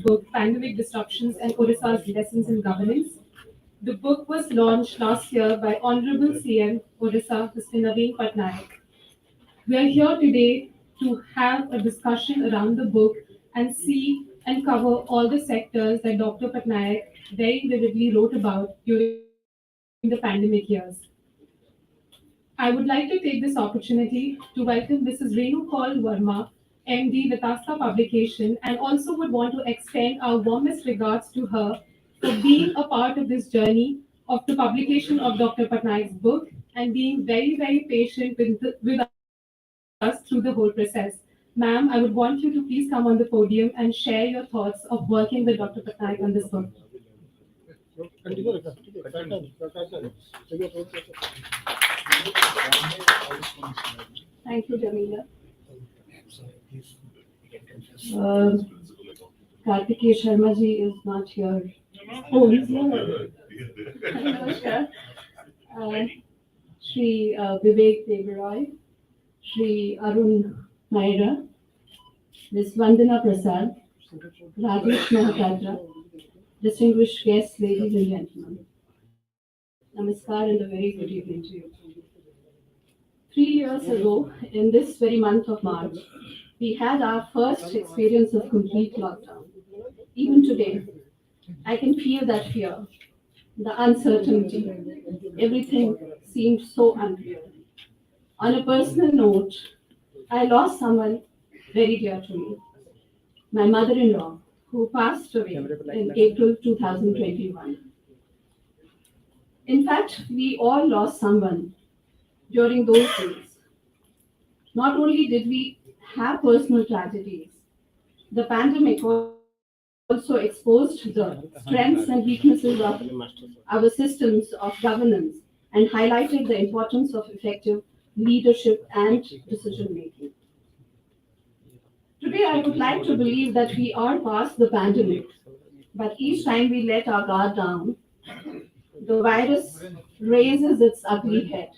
book, Pandemic Disruptions and Odisha's Lessons in Governance. The book was launched last year by Honorable CM Odisha, Mr. Naveen Patnaik. We are here today to have a discussion around the book and see and cover all the sectors that Dr. Patnaik very vividly wrote about during the pandemic years. I would like to take this opportunity to welcome Mrs. Renu Kaul Verma, MD, Vitasta Publication, and also would want to extend our warmest regards to her for being a part of this journey of the publication of Dr. Patnaik's book and being very, very patient with us through the whole process. Ma'am, I would want you to please come on the podium and share your thoughts of working with Dr. Patnaik on this book. Thank you, Jamila. Uh, Kartikeya Sharma ji is not here. Oh, he's here. Namaskar. Uh, Shri Vivek Devaroy, Shri Arun Naira, Ms. Vandana Prasad, Rajesh Mahapatra, distinguished guests, ladies and gentlemen. Namaskar and a very good evening to you. 3 years ago, in this very month of March, we had our first experience of complete lockdown. Even today, I can feel that fear, the uncertainty. Everything seemed so unreal. On a personal note, I lost someone very dear to me, my mother in law, who passed away in April 2021. In fact, we all lost someone during those days. Not only did we have personal tragedies, the pandemic also exposed the strengths and weaknesses of our systems of governance and highlighted the importance of effective leadership and decision making. Today, I would like to believe that we are past the pandemic, but each time we let our guard down, the virus raises its ugly head.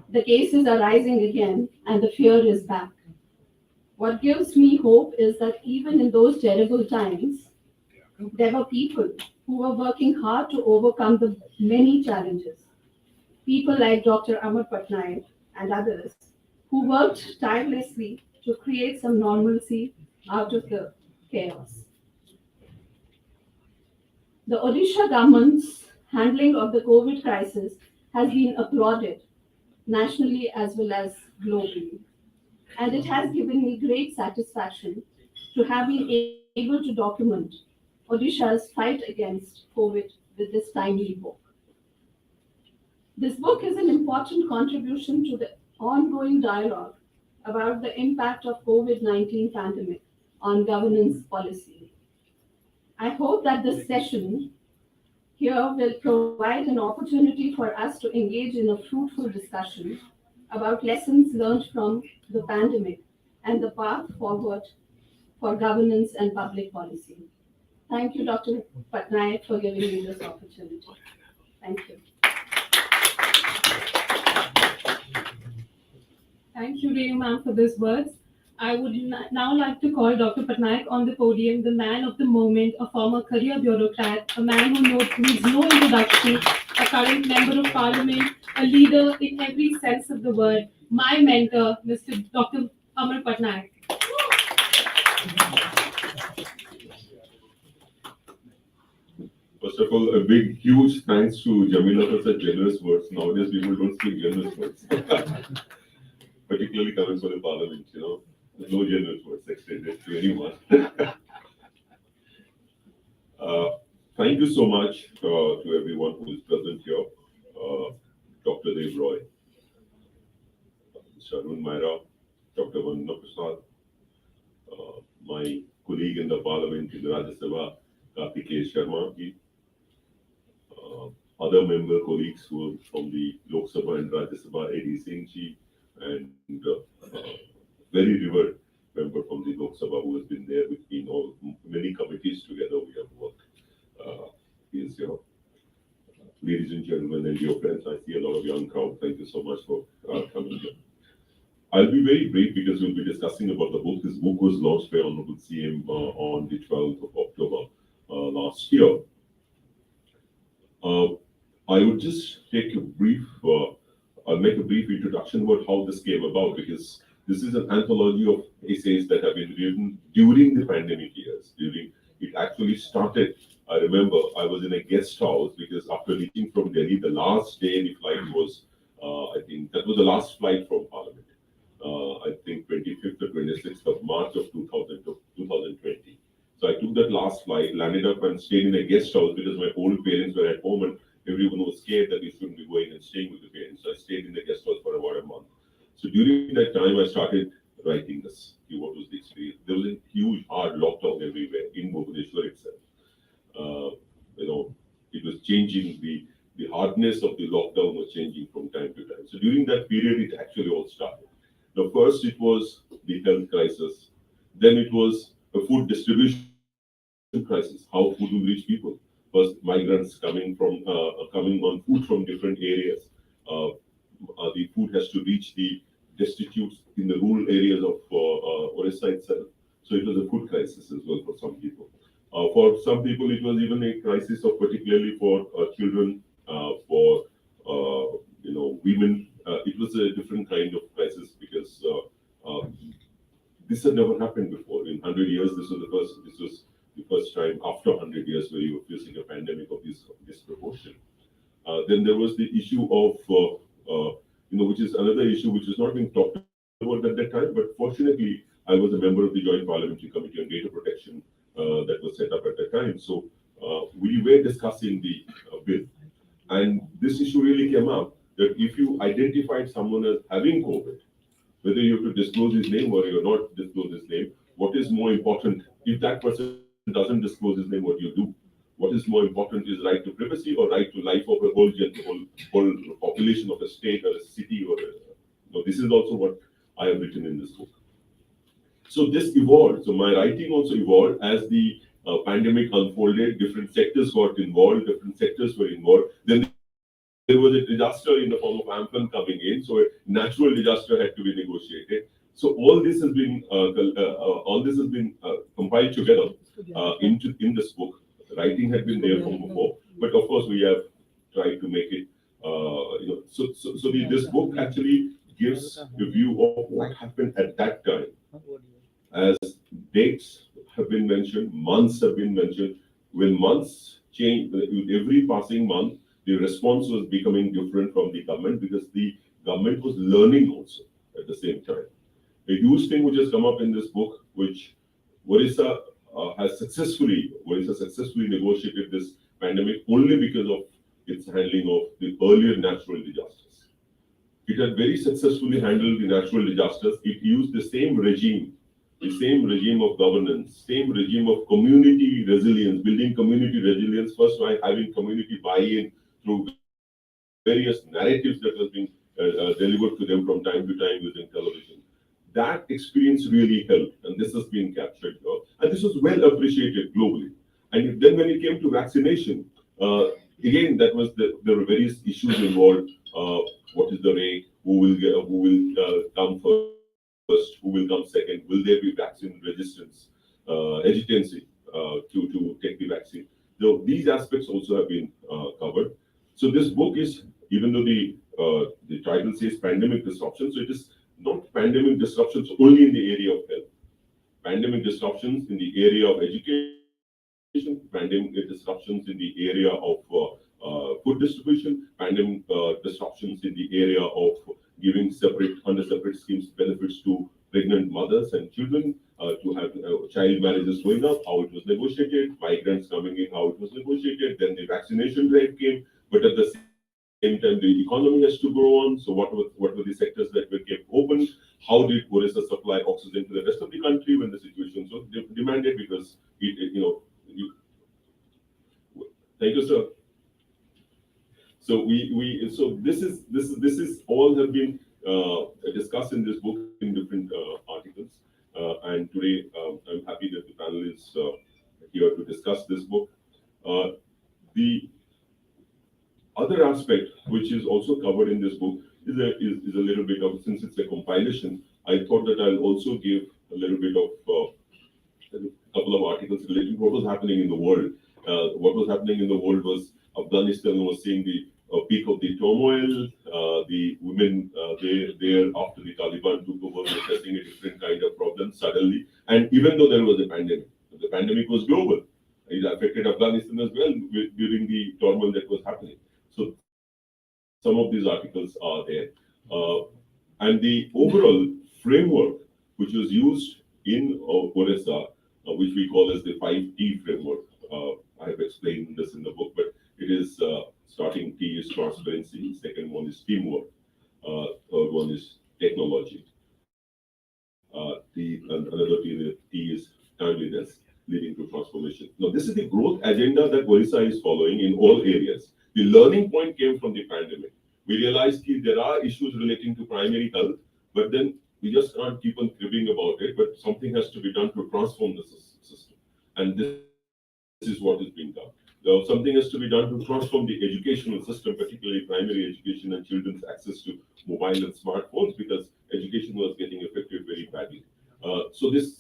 The cases are rising again, and the fear is back. What gives me hope is that even in those terrible times, there were people who were working hard to overcome the many challenges. People like Dr. Amar Patnaik and others who worked tirelessly to create some normalcy out of the chaos. The Odisha government's handling of the COVID crisis has been applauded nationally as well as globally. And it has given me great satisfaction to have been able to document Odisha's fight against COVID with this timely book. This book is an important contribution to the ongoing dialogue about the impact of COVID-19 pandemic on governance policy. I hope that this session here will provide an opportunity for us to engage in a fruitful discussion about lessons learned from the pandemic and the path forward for governance and public policy. Thank you, Dr. Patnaik, for giving me this opportunity. Thank you. Thank you, Renu ma'am, for these words. I would now like to call Dr. Patnaik on the podium, the man of the moment, a former career bureaucrat, a man who needs no introduction, a current member of parliament, a leader in every sense of the word, my mentor, Mr. Dr. Amar Patnaik. First of all, a big, huge thanks to Jamila for such generous words. Nowadays, people don't speak generous words, particularly coming from the parliament. There's no generous words extended to anyone. Thank you so much to everyone who is present here. Dr. Dev Roy, Sharun Maira, Dr. Vandana Prasad, my colleague in the parliament in the Rajya Sabha, Kartikeya Sharma ji, other member colleagues who are from the Lok Sabha and Rajya Sabha, A.D. Singh ji, and very revered member from the Lok Sabha who has been there with me in all many committees together we have worked. He is here. Ladies and gentlemen and dear friends, I see a lot of young crowd. Thank you so much for coming here. I'll be very brief because we'll be discussing about the book. This book was launched by Honorable CM on the 12th of October last year. Uh, I would just take a brief, I'll make a brief introduction about how this came about, because this is an anthology of essays that have been written during the pandemic years. During it actually started, I remember I was in a guest house because after reaching from Delhi, the last day the flight was, I think that was the last flight from Parliament. I think 25th or 26th of March of 2020. So I took that last flight, landed up and stayed in a guest house because my old parents were at home and everyone was scared that we shouldn't be going and staying with the parents. So I stayed in the guest house for about a month. So during that time, I started writing this. What was the experience? There was a huge hard lockdown everywhere in Bhubaneswar itself. Uh, it was changing. The hardness of the lockdown was changing from time to time. So during that period, it actually all started. Now, first it was the health crisis. Then it was a food distribution crisis. How food will reach people? First, migrants coming on food from different areas. The food has to reach the destitutes in the rural areas of Odisha itself. So it was a food crisis as well for some people. For some people, it was even a crisis of particularly for children, for women. It was a different kind of crisis because this had never happened before. In 100 years, this was the first time after 100 years where you were facing a pandemic of this proportion. Then there was the issue of, which is another issue which is not being talked about at that time, but fortunately, I was a member of the Joint Parliamentary Committee on Data Protection that was set up at that time. So we were discussing the bill. And this issue really came up that if you identified someone as having COVID, whether you have to disclose his name or you're not disclose his name, what is more important? If that person doesn't disclose his name, what do you do? What is more important is right to privacy or right to life of a whole population of a state or a city this is also what I have written in this book. So this evolved. So my writing also evolved as the pandemic unfolded. Different sectors got involved. Different sectors were involved. Then there was a disaster in the form of amphan coming in. So a natural disaster had to be negotiated. So all this has been compiled together in this book. Writing had been there from before, but of course we have tried to make it. This book actually gives a view of what happened at that time, as dates have been mentioned, months have been mentioned. When months change, with every passing month, the response was becoming different from the government because the government was learning also at the same time. A huge thing which has come up in this book, which Odisha successfully negotiated this pandemic only because of its handling of the earlier natural disasters. It had very successfully handled the natural disasters. It used the same regime of governance, same regime of community resilience, building community resilience, first by having community buy-in through various narratives that was being delivered to them from time to time using television. That experience really helped, and this has been captured, and this was well appreciated globally. And then when it came to vaccination, again, there were various issues involved. What is the rate? Who will come first? Who will come second? Will there be vaccine resistance, hesitancy to take the vaccine? So these aspects also have been covered. So this book is, even though the title says pandemic disruption, so it is not pandemic disruptions only in the area of health. Pandemic disruptions in the area of education, pandemic disruptions in the area of food distribution, pandemic disruptions in the area of giving under separate schemes benefits to pregnant mothers and children, to have child marriages going up, how it was negotiated, migrants coming in, how it was negotiated, then the vaccination drive came, but at the same time the economy has to go on. So what were the sectors that were kept open? How did Odisha supply oxygen to the rest of the country when the situation so demanded? Because thank you, sir. So this is all have been discussed in this book in different articles, and today I'm happy that the panel is here to discuss this book. The other aspect which is also covered in this book is a little bit of, since it's a compilation, I thought that I'll also give a little bit of a couple of articles relating to what was happening in the world. What was happening in the world was Afghanistan was seeing the peak of the turmoil. The women there after the Taliban took over were facing a different kind of problem suddenly. And even though there was the pandemic was global. It affected Afghanistan as well during the turmoil that was happening. So some of these articles are there. And the overall framework which was used in Odisha, which we call as the 5T framework. I have explained this in the book, but it is starting T is transparency, second one is teamwork, third one is technology. Another T is timeliness, leading to transformation. Now, this is the growth agenda that Odisha is following in all areas. The learning point came from the pandemic. We realized that there are issues relating to primary health, but then we just can't keep on cribbing about it, but something has to be done to transform the system. And this is what is being done. Something has to be done to transform the educational system, particularly primary education and children's access to mobile and smartphones, because education was getting affected very badly. So the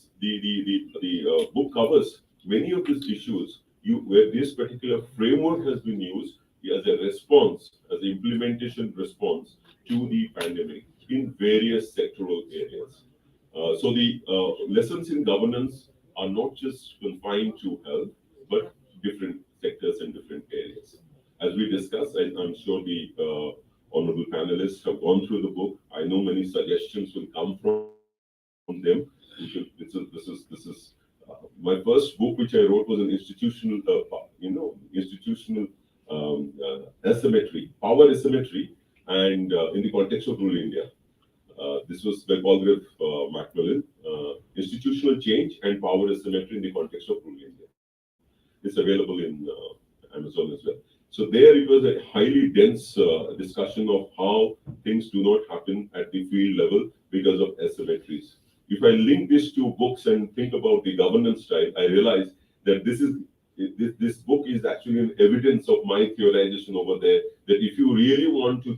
book covers many of these issues where this particular framework has been used as a response, as an implementation response to the pandemic in various sectoral areas. So the lessons in governance are not just confined to health, but different sectors and different areas. As we discussed, I'm sure the honorable panelists have gone through the book. I know many suggestions will come from them. This is my first book, which I wrote, was an institutional asymmetry, power asymmetry, and in the context of rural India. This was by Palgrave Macmillan, Institutional Change and Power Asymmetry in the Context of Rural India. It's available in Amazon as well. So there it was a highly dense discussion of how things do not happen at the field level because of asymmetries. If I link these two books and think about the governance style, I realize that this book is actually an evidence of my theorization over there, that if you really want to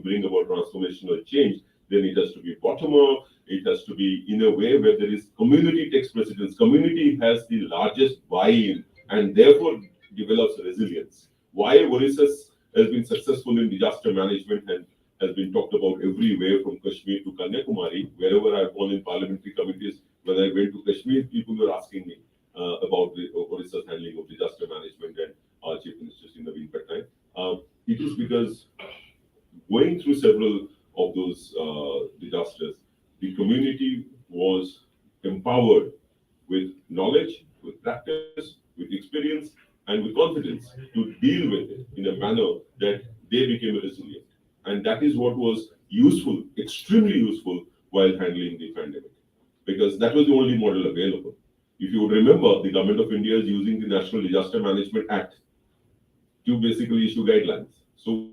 bring about transformational change, then it has to be bottom up. It has to be in a way where there is community takes precedence. Community has the largest buy-in and therefore develops resilience. Why Odisha has been successful in disaster management and has been talked about everywhere from Kashmir to Kanyakumari. Wherever I've gone in parliamentary committees, when I went to Kashmir, people were asking me about the Odisha's handling of disaster management and our Chief Minister, Amar Patnaik. It is because going through several of those disasters, the community was empowered with knowledge, with practice, with experience, and with confidence to deal with it in a manner that they became resilient. And that is what was useful, extremely useful, while handling the pandemic, because that was the only model available. If you would remember, the Government of India is using the National Disaster Management Act to basically issue guidelines. So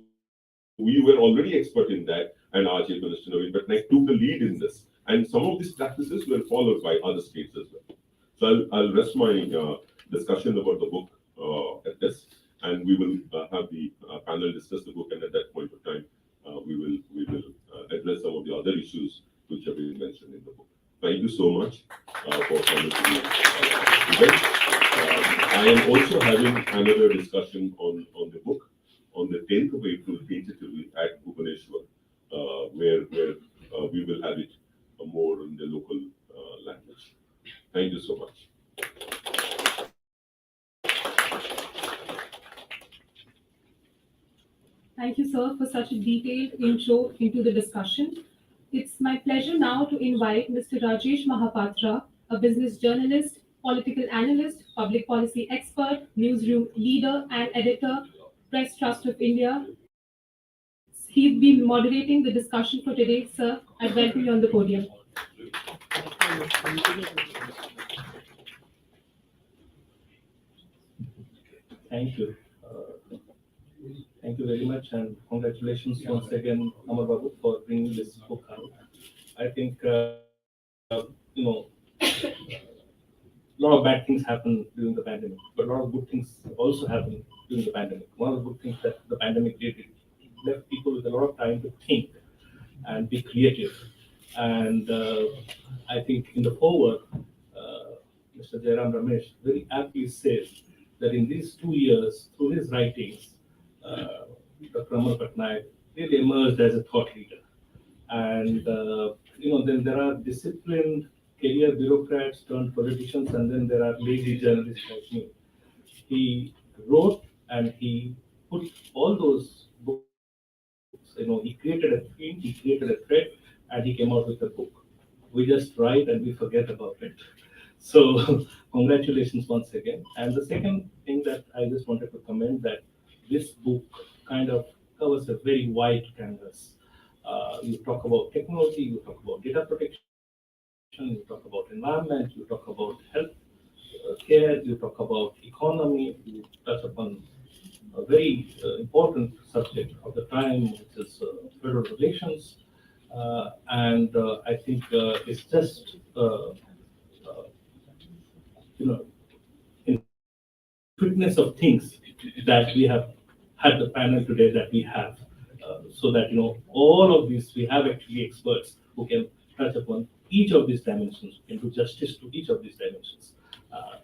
we were already expert in that, and our Chief Minister Naveen Patnaik took the lead in this. And some of these practices were followed by other states as well. So I'll rest my discussion about the book at this, and we will have the panel discuss the book, and at that point of time, we will address some of the other issues which have been mentioned in the book. Thank you so much for coming to the event. I am also having another discussion on the book on the 10th of April, tentatively at Bhubaneswar, where we will have it more in the local language. Thank you so much. Thank you, sir, for such a detailed intro into the discussion. It's my pleasure now to invite Mr. Rajesh Mahapatra, a business journalist, political analyst, public policy expert, newsroom leader, and editor, Press Trust of India. He's been moderating the discussion for today, sir. I welcome you on the podium. Thank you. Thank you very much, and congratulations once again, Amar Babu, for bringing this book out. I think, a lot of bad things happen during the pandemic, but a lot of good things also happen during the pandemic. One of the good things that the pandemic did, it left people with a lot of time to think and be creative And I think in the foreword, Mr. Jairam Ramesh very aptly says that in these 2 years, through his writings, Dr. Amar Patnaik really emerged as a thought leader. And then there are disciplined career bureaucrats turned politicians, and then there are lazy journalists like me. He wrote and he put all those books. He created a theme, he created a thread, and he came out with a book. We just write and we forget about it. So, congratulations once again. And the second thing that I just wanted to comment that this book kind of covers a very wide canvas. You talk about technology, you talk about data protection, you talk about environment, you talk about health care, you talk about economy, you touch upon a very important subject of the time, which is federal relations. And I think it's just, you know, in fitness of things that we have had the panel today that we have. So that, all of these, we have actually experts who can touch upon each of these dimensions, can do justice to each of these dimensions.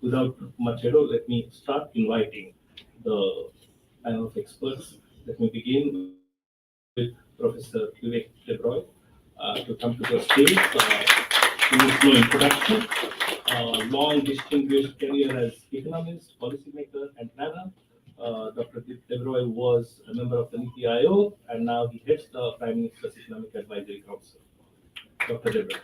Without much ado, let me start inviting the panel of experts. Let me begin with Professor Vivek Lebroy to come to the stage. He needs no introduction. Long distinguished career as economist, policymaker, and planner. Dr. Lebroy was a member of the Niti Aayog, and now he heads the Prime Minister's Economic Advisory Council. Dr. Lebroy.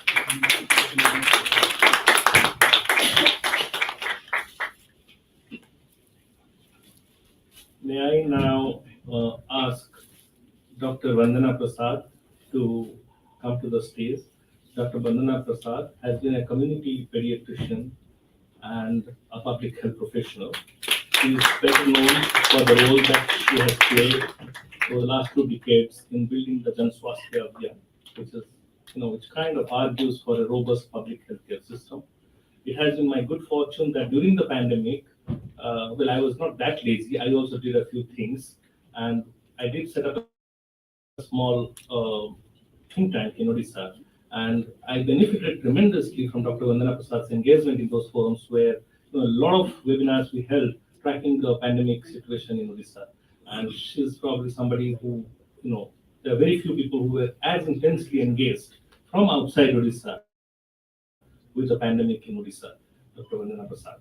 May I now ask Dr. Vandana Prasad to come to the stage. Dr. Vandana Prasad has been a community pediatrician and a public health professional. She is better known for the role that she has played over the last 2 decades in building the Jan Swasthya Abhiyan, which kind of argues for a robust public healthcare system. It has been my good fortune that during the pandemic, I was not that lazy. I also did a few things, and I did set up a small think tank in Odisha, and I benefited tremendously from Dr. Vandana Prasad's engagement in those forums where a lot of webinars we held tracking the pandemic situation in Odisha. And she's probably somebody who, there are very few people who were as intensely engaged from outside Odisha with the pandemic in Odisha. Dr. Vandana Prasad.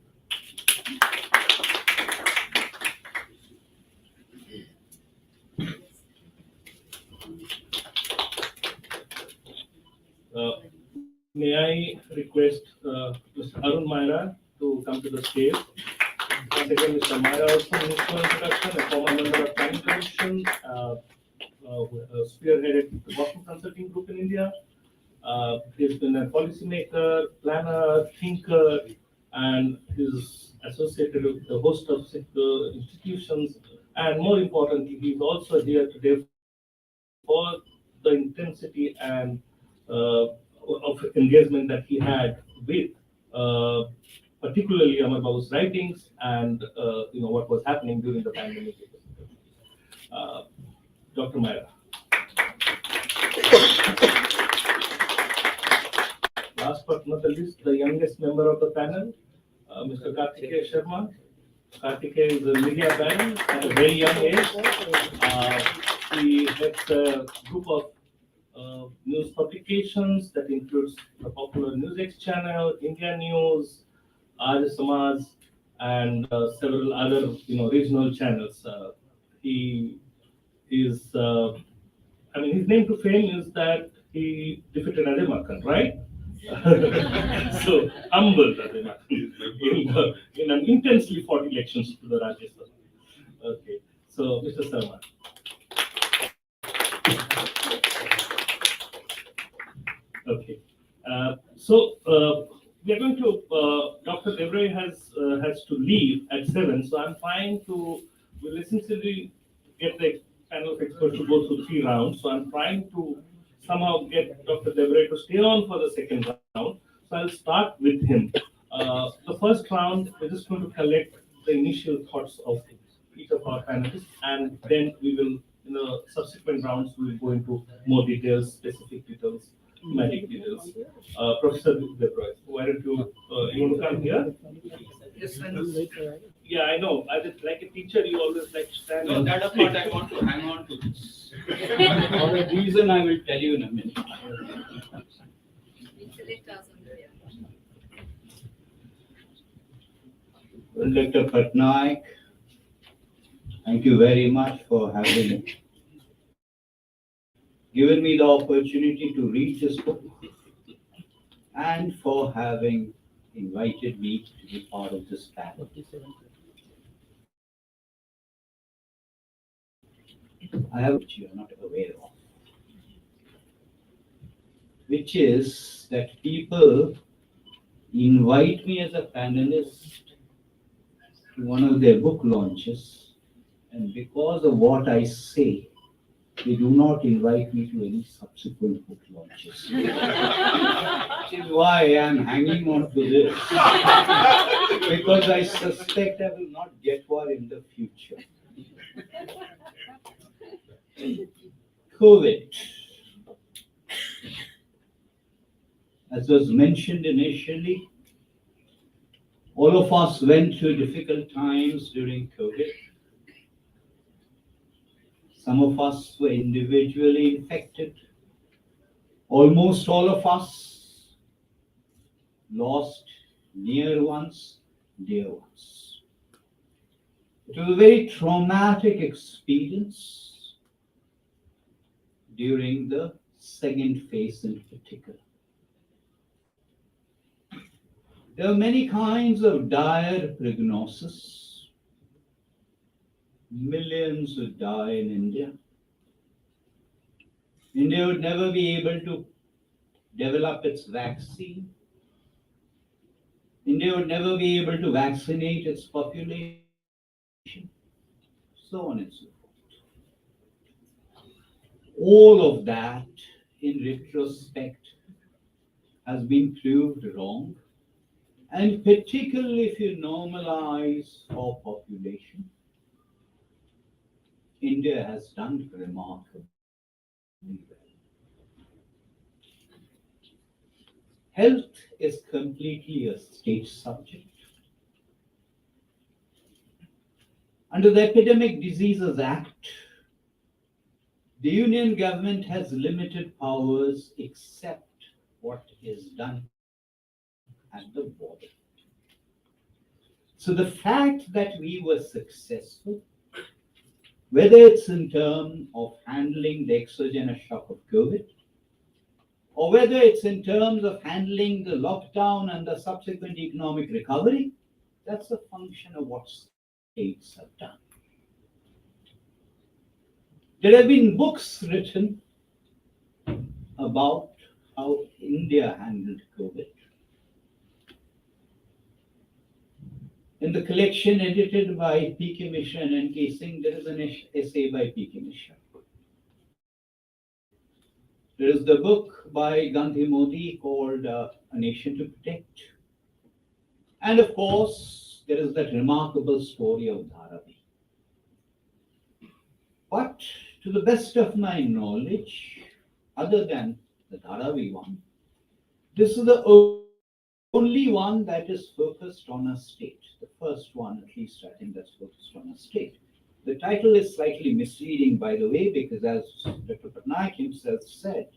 May I request Mr. Arun Maira to come to the stage. Once again, Mr. Maira also needs no introduction, a former member of Planning Commission, spearheaded the Boston Consulting Group in India. He's been a policymaker, planner, thinker, and is associated with a host of institutions. And more importantly, he's also here today for the intensity and of engagement that he had with particularly Amar Babu's writings and what was happening during the pandemic. Dr. Maira. Last but not the least, the youngest member of the panel, Mr. Kartikeya Sharma. Kartikeya is a media baron at a very young age. He heads a group of news publications that includes the popular NewsX channel, India News, Rajya Samaj, and several other regional channels. He is, his name to fame is that he defeated Ajay Makhan, right? So humble Ajay Makhan in an intensely fought elections to the Rajya Sabha. Okay, so Mr. Sharma. Okay, we are going to. Dr. Lebroy has to leave at 7, so I'm trying to. We'll essentially get the panel of experts to go through 3 rounds. So I'm trying to somehow get Dr. Lebroy to stay on for the second round. So I'll start with him. The first round, we're just going to collect the initial thoughts of each of our panelists, and then we will, in the subsequent rounds, we will go into more details, specific details magic details. Professor Detroit, why don't you want to come here? Yes, and Yeah, I know. I just like a teacher, you always like to stand no, and that speak. part I want to hang on to this. For a reason I will tell you in a minute. Well, Dr. Patnaik, thank you very much for having given me the opportunity to read this book and for having invited me to be part of this panel. I have which you are not aware of, which is that people invite me as a panelist to one of their book launches, and because of what I say, they do not invite me to any subsequent book launches. Which is why I am hanging on to this, because I suspect I will not get one in the future. COVID. As was mentioned initially, all of us went through difficult times during COVID. Some of us were individually infected. Almost all of us lost near ones, dear ones. It was a very traumatic experience during the second phase in particular. There are many kinds of dire prognosis. Millions would die in India. India would never be able to develop its vaccine. India would never be able to vaccinate its population, so on and so forth. All of that, in retrospect, has been proved wrong. And particularly if you normalize for population, India has done remarkably well. Health is completely a state subject. Under the Epidemic Diseases Act, the Union government has limited powers except what is done at the border. So the fact that we were successful, whether it's in terms of handling the exogenous shock of COVID, or whether it's in terms of handling the lockdown and the subsequent economic recovery, that's a function of what states have done. There have been books written about how India handled COVID. In the collection edited by P.K. Mishra and N.K. Singh, there is an essay by P.K. Mishra. There is the book by Gandhi Modi called A Nation to Protect. And of course, there is that remarkable story of Dharavi. But to the best of my knowledge, other than the Dharavi one, this is the only one that is focused on a state. The first one, at least, I think that's focused on a state. The title is slightly misleading, by the way, because as Dr. Patnaik himself said,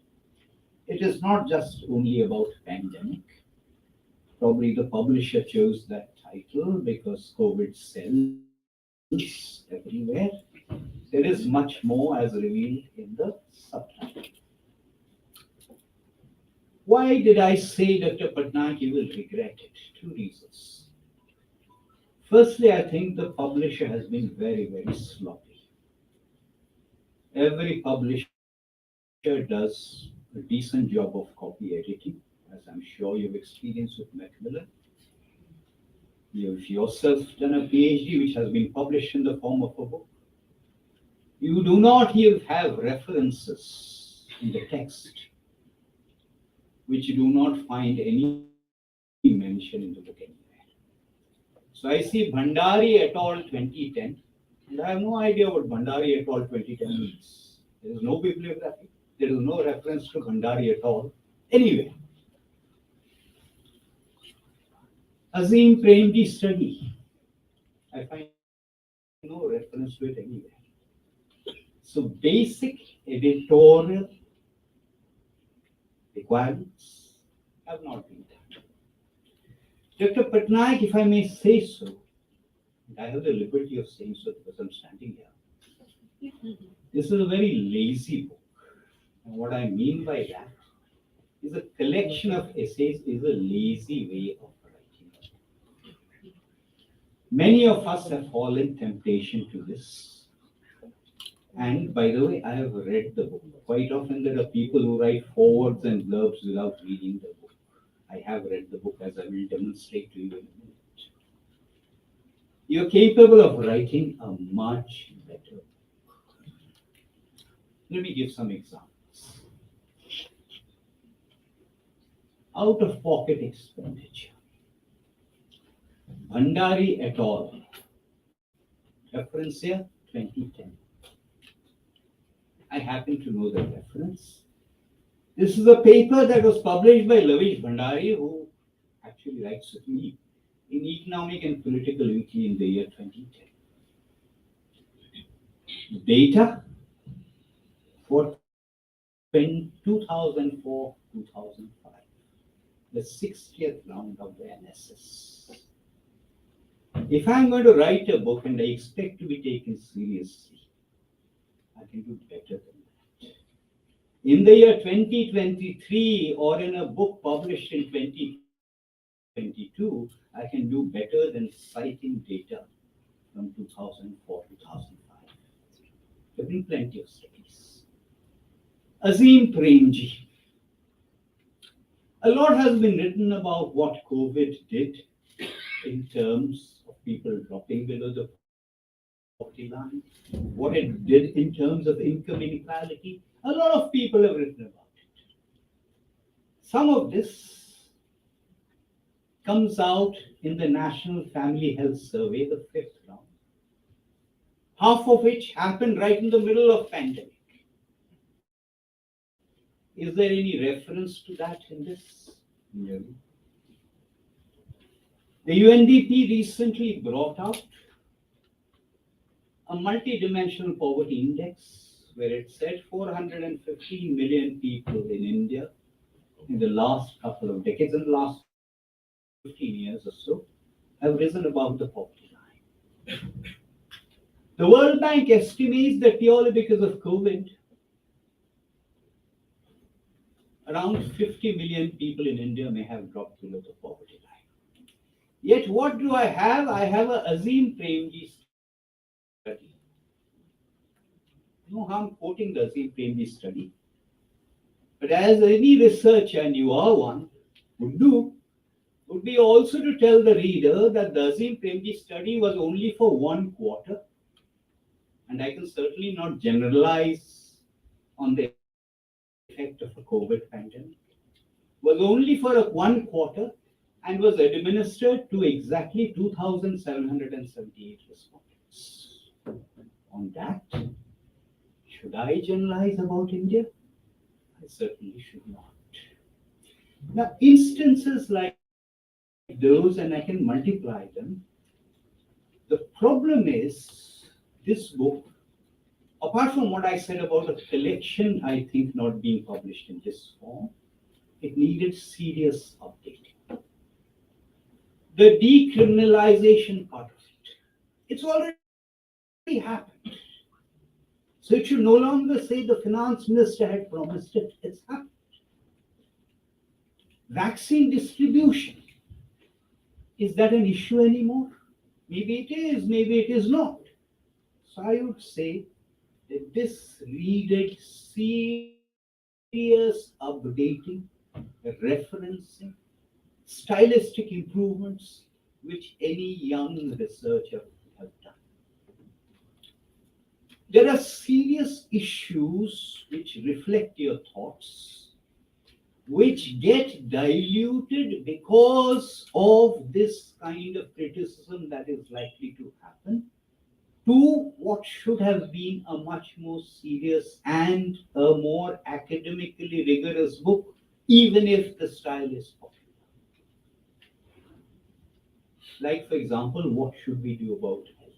it is not just only about pandemic. Probably the publisher chose that title because COVID sells everywhere. There is much more as revealed in the subtitle. Why did I say, Dr. Patnaik, you will regret it? Two reasons. Firstly, I think the publisher has been very, very sloppy. Every publisher does a decent job of copy editing, as I'm sure you've experienced with Macmillan. You've yourself done a PhD which has been published in the form of a book. You do not have references in the text which you do not find any mention in the book anywhere. So I see Bhandari et al. 2010, and I have no idea what Bhandari et al. 2010 means. There is no bibliography. There is no reference to Bhandari at all. Anyway, Azim Premji study. I find no reference to it anywhere. So basic editorial requirements have not been done. Dr. Patnaik, if I may say so, and I have the liberty of saying so because I'm standing here, this is a very lazy book. And what I mean by that is a collection of essays is a lazy way of writing. Many of us have fallen temptation to this. And by the way, I have read the book. Quite often there are people who write forwards and blurbs without reading the book. I have read the book, as I will demonstrate to you in a minute. You're capable of writing a much better book. Let me give some examples. Out of pocket expenditure. Bhandari et al. Reference here 2010. I happen to know the reference. This is a paper that was published by Lavish Bhandari, who actually writes with me in Economic and Political Weekly in the year 2010. Data for 2004-2005, the 60th round of the NSS. If I'm going to write a book and I expect to be taken seriously, I can do better than that. In the year 2023, or in a book published in 2022, I can do better than citing data from 2004-2005. There have been plenty of studies. Azim Premji. A lot has been written about what COVID did in terms of people dropping below the poverty line, what it did in terms of income inequality. A lot of people have written about it. Some of this comes out in the National Family Health Survey, the 5th round, half of which happened right in the middle of pandemic. Is there any reference to that in this? No. The UNDP recently brought out a multi-dimensional poverty index where it said 415 million people in India in the last couple of decades, in the last 15 years or so, have risen above the poverty line. The World Bank estimates that purely because of COVID, around 50 million people in India may have dropped below the poverty line. Yet what do I have? I have a Azim Premji study. No harm quoting the Azim Premji study. But as any researcher, and you are one, would do, would be also to tell the reader that the Azim Premji study was only for 1 quarter. And I can certainly not generalize on the effect of a COVID pandemic. Was only for 1 quarter and was administered to exactly 2,778 respondents. On that, should I generalize about India? I certainly should not. Now, instances like those, and I can multiply them. The problem is this book, apart from what I said about a collection, I think not being published in this form, it needed serious updating. The decriminalization part of it, it's already happened. So it should no longer say the finance minister had promised it, it's happened. Vaccine distribution, is that an issue anymore? Maybe it is, maybe it is not. So I would say that this needed serious updating, referencing, stylistic improvements, which any young researcher would have done. There are serious issues which reflect your thoughts, which get diluted because of this kind of criticism that is likely to happen, to what should have been a much more serious and a more academically rigorous book even if the style is popular. Like, for example, what should we do about health?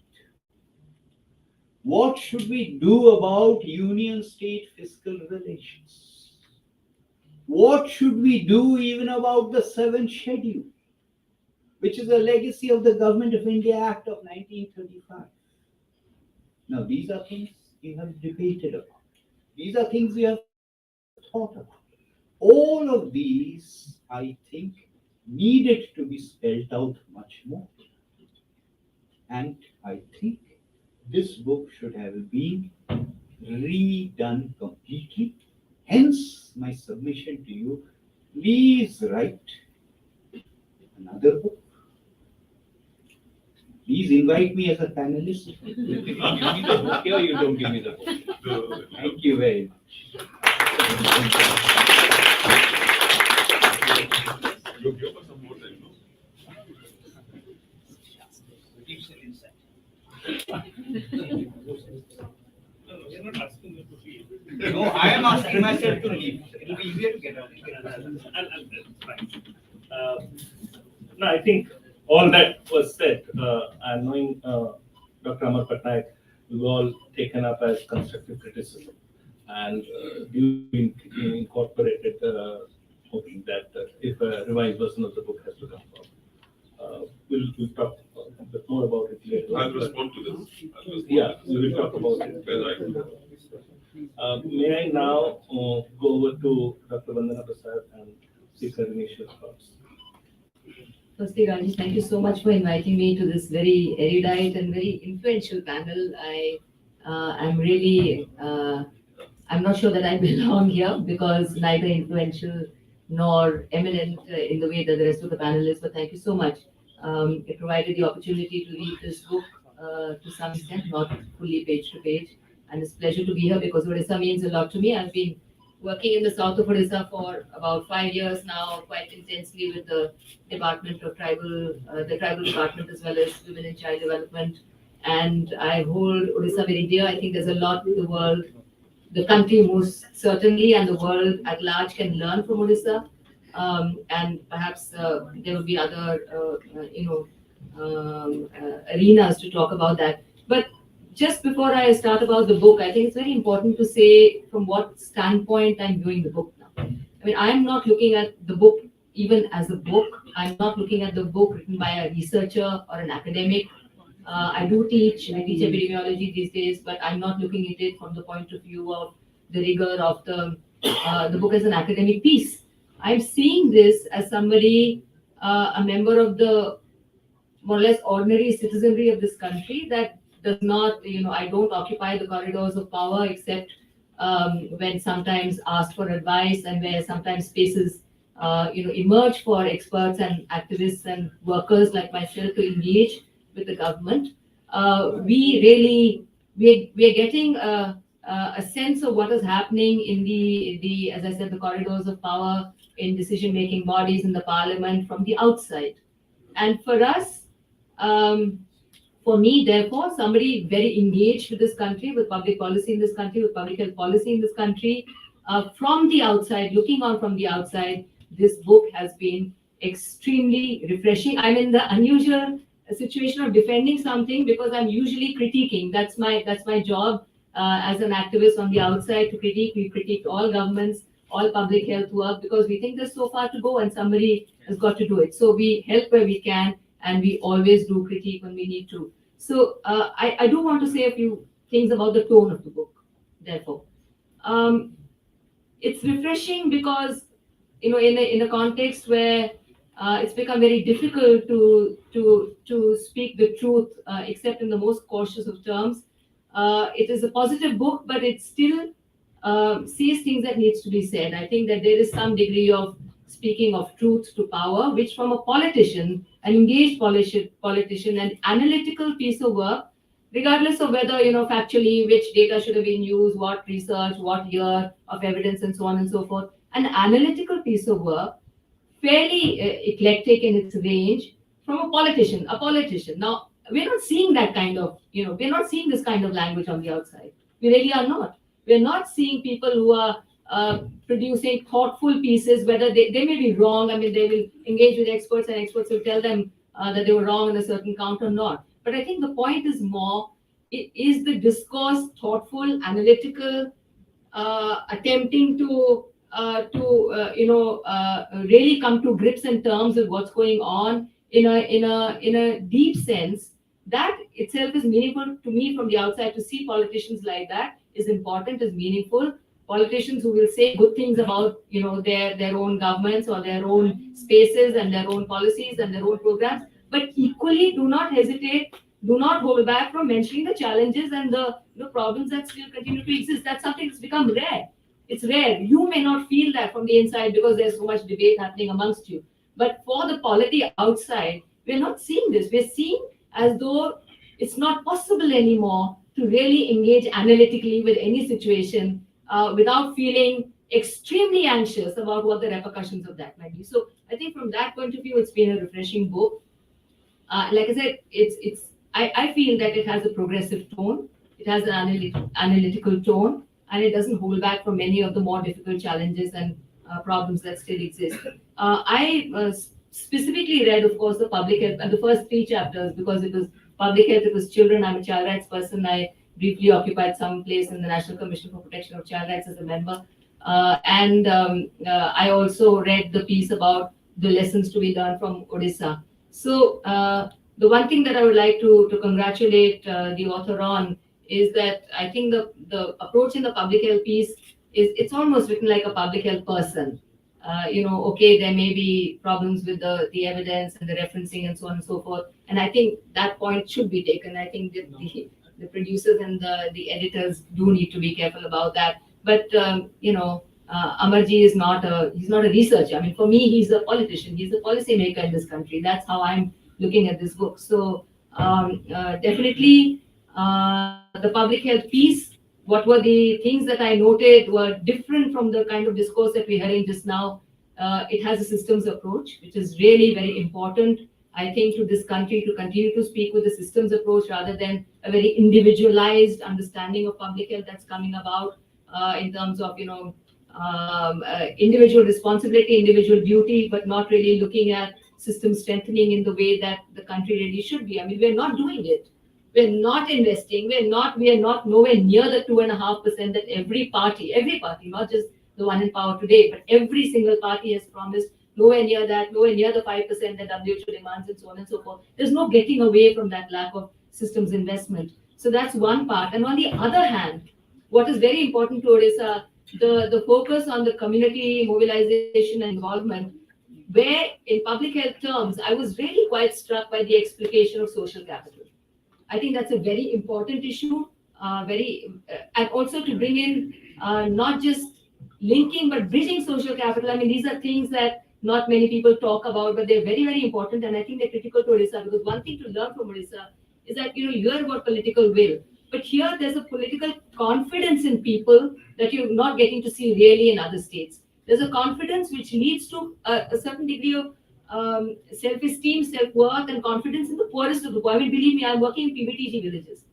What should we do about union-state fiscal relations? What should we do even about the seventh schedule, which is a legacy of the Government of India Act of 1935? Now, these are things we have debated about. These are things we have thought about. All of these, I think, needed to be spelled out much more. And I think this book should have been redone completely. Hence, my submission to you, please write another book. Please invite me as a panelist. You give me the book or you don't give me the book. Thank you very much. You give us some more time, no? We're not asking you to leave. No, I am asking myself to leave. It will be easier to get out. No, I think all that was said, and knowing Dr. Amar Patnaik, we've all taken up as constructive criticism and duly incorporated, hoping that if a revised version of the book has to come out, we'll talk a bit more about it later. I'll respond to this. Yeah, we will talk about it. Well, I do. May I now go over to Dr. Vandana Prasad and seek her initial thoughts. Firstly, Rajesh, thank you so much for inviting me to this very erudite and very influential panel. I'm really, I'm not sure that I belong here because neither influential nor eminent in the way that the rest of the panel is, but thank you so much. It provided the opportunity to read this book to some extent, not fully page to page. And it's a pleasure to be here because Odisha means a lot to me. I've been working in the south of Odisha for about 5 years now, quite intensely with the Department of Tribal, the Tribal Department as well as Women and Child Development. And I hold Odisha very dear. I think there's a lot the world, the country most certainly, and the world at large can learn from Odisha. And perhaps there will be other, arenas to talk about that. But just before I start about the book, I think it's very important to say from what standpoint I'm viewing the book now. I mean, I'm not looking at the book even as a book. I'm not looking at the book written by a researcher or an academic. I teach epidemiology these days, but I'm not looking at it from the point of view of the rigor of the book as an academic piece. I'm seeing this as somebody, a member of the more or less ordinary citizenry of this country that does not, I don't occupy the corridors of power except when sometimes asked for advice and where sometimes spaces, emerge for experts and activists and workers like myself to engage with the government. We are getting a sense of what is happening in the, as I said, the corridors of power in decision-making bodies in the parliament from the outside. And for us, for me, therefore, somebody very engaged with this country, with public policy in this country, with public health policy in this country, from the outside, looking on from the outside, this book has been extremely refreshing. I'm in the unusual situation of defending something because I'm usually critiquing. That's my job as an activist on the outside, to critique. We critique all governments, all public health work, because we think there's so far to go and somebody has got to do it. So we help where we can, and we always do critique when we need to. So I do want to say a few things about the tone of the book, therefore. It's refreshing because, in a context where it's become very difficult to speak the truth, except in the most cautious of terms. It is a positive book, but it still says things that needs to be said. I think that there is some degree of speaking of truth to power, which from a politician, an engaged politician, an analytical piece of work, regardless of whether, factually, which data should have been used, what research, what year of evidence, and so on and so forth, an analytical piece of work, fairly eclectic in its range, from a politician. Now, we're not seeing that kind of, we're not seeing this kind of language on the outside. We really are not. We're not seeing people who are producing thoughtful pieces, whether they may be wrong. I mean, they will engage with experts and experts will tell them that they were wrong on a certain count or not. But I think the point is more, is the discourse thoughtful, analytical, attempting to really come to grips and terms with what's going on in a deep sense. That itself is meaningful to me from the outside. To see politicians like that is important, is meaningful. Politicians who will say good things about their own governments or their own spaces and their own policies and their own programs, but equally do not hesitate, do not hold back from mentioning the challenges and the problems that still continue to exist. That's something that's become rare. It's rare. You may not feel that from the inside because there's so much debate happening amongst you. But for the polity outside, we're not seeing this. We're seeing as though it's not possible anymore to really engage analytically with any situation without feeling extremely anxious about what the repercussions of that might be. So I think from that point of view, it's been a refreshing book. Like I said, I feel that it has a progressive tone, it has an analytical tone, and it doesn't hold back from many of the more difficult challenges and problems that still exist. I specifically read, of course, the public health and the first 3 chapters because it was public health, it was children. I'm a child rights person. I briefly occupied some place in the National Commission for Protection of Child Rights as a member. I also read the piece about the lessons to be learned from Odisha. So the one thing that I would like to congratulate the author on is that I think the approach in the public health piece is, it's almost written like a public health person. Okay, there may be problems with the evidence and the referencing and so on and so forth. And I think that point should be taken. I think that the producers and the editors do need to be careful about that. But Amarji is he's not a researcher. I mean, for me, he's a politician. He's a policymaker in this country. That's how I'm looking at this book. So definitely the public health piece, what were the things that I noted were different from the kind of discourse that we're hearing just now. It has a systems approach, which is really very important, I think, to this country to continue to speak with the systems approach rather than a very individualized understanding of public health that's coming about in terms of, individual responsibility, individual duty, but not really looking at system strengthening in the way that the country really should be. I mean, we're not doing it. We're not investing. We are not nowhere near the 2.5% that every party, not just the one in power today, but every single party has promised. Nowhere near that, nowhere near the 5% that WHO demands, and so on and so forth. There's no getting away from that lack of systems investment. So that's one part. And on the other hand, what is very important to Odisha, the focus on the community mobilization and involvement, where in public health terms, I was really quite struck by the explication of social capital. I think that's a very important issue, and also to bring in not just linking, but bridging social capital. I mean, these are things that not many people talk about, but they're very, very important. And I think they're critical to Odisha, because one thing to learn from Odisha is that, you hear about political will, but here there's a political confidence in people that you're not getting to see really in other states. There's a confidence which leads to a certain degree of self-esteem, self-worth, and confidence in the poorest of the poor. I mean, believe me, I'm working in PBTG villages.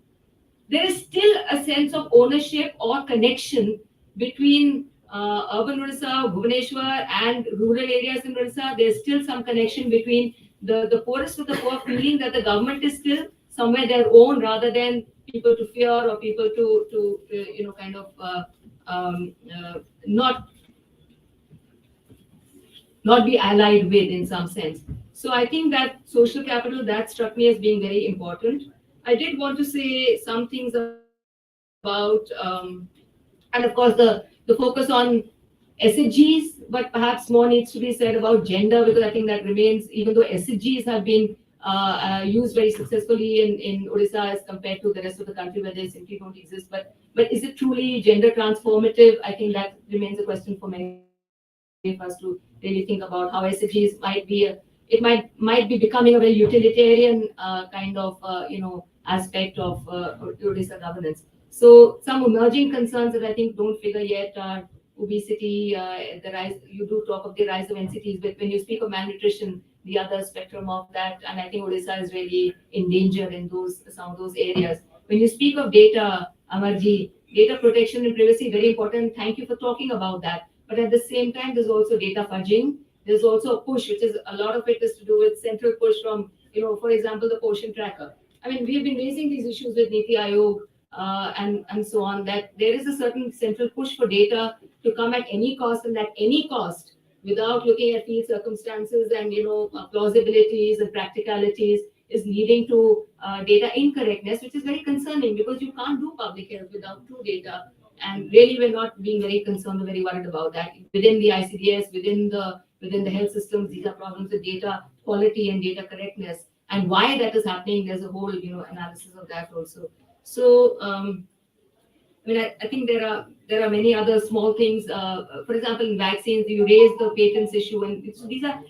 There is still a sense of ownership or connection between urban Odisha, Bhubaneswar, and rural areas in Odisha. There's still some connection between the poorest of the poor, feeling that the government is still somewhere their own, rather than people to fear or people to not be allied with in some sense. So I think that social capital, that struck me as being very important. I did want to say some things about, and of course, the focus on SHGs, but perhaps more needs to be said about gender, because I think that remains, even though SHGs have been used very successfully in Odisha as compared to the rest of the country where they simply don't exist. But is it truly gender transformative? I think that remains a question for many of us to really think about how SHGs might be might be becoming a very utilitarian kind of aspect of Odisha governance. So some emerging concerns that I think don't figure yet are obesity, the rise. You do talk of the rise of NCTs, but when you speak of malnutrition, the other spectrum of that, and I think Odisha is really in danger in some of those areas. When you speak of data, Amarji, data protection and privacy, very important. Thank you for talking about that. But at the same time, there's also data fudging. There's also a push, which is a lot of it is to do with central push from, for example, the portion tracker. I mean, we have been raising these issues with Niti Aayog and so on, that there is a certain central push for data to come at any cost, and at any cost, without looking at field circumstances and plausibilities and practicalities, is leading to data incorrectness, which is very concerning because you can't do public health without true data. And really, we're not being very concerned or very worried about that. Within the ICDS, within the health systems, these are problems with data quality and data correctness. And why that is happening, there's a whole analysis of that also. So I mean, I think there are many other small things. For example, in vaccines, you raise the patents issue, and so these are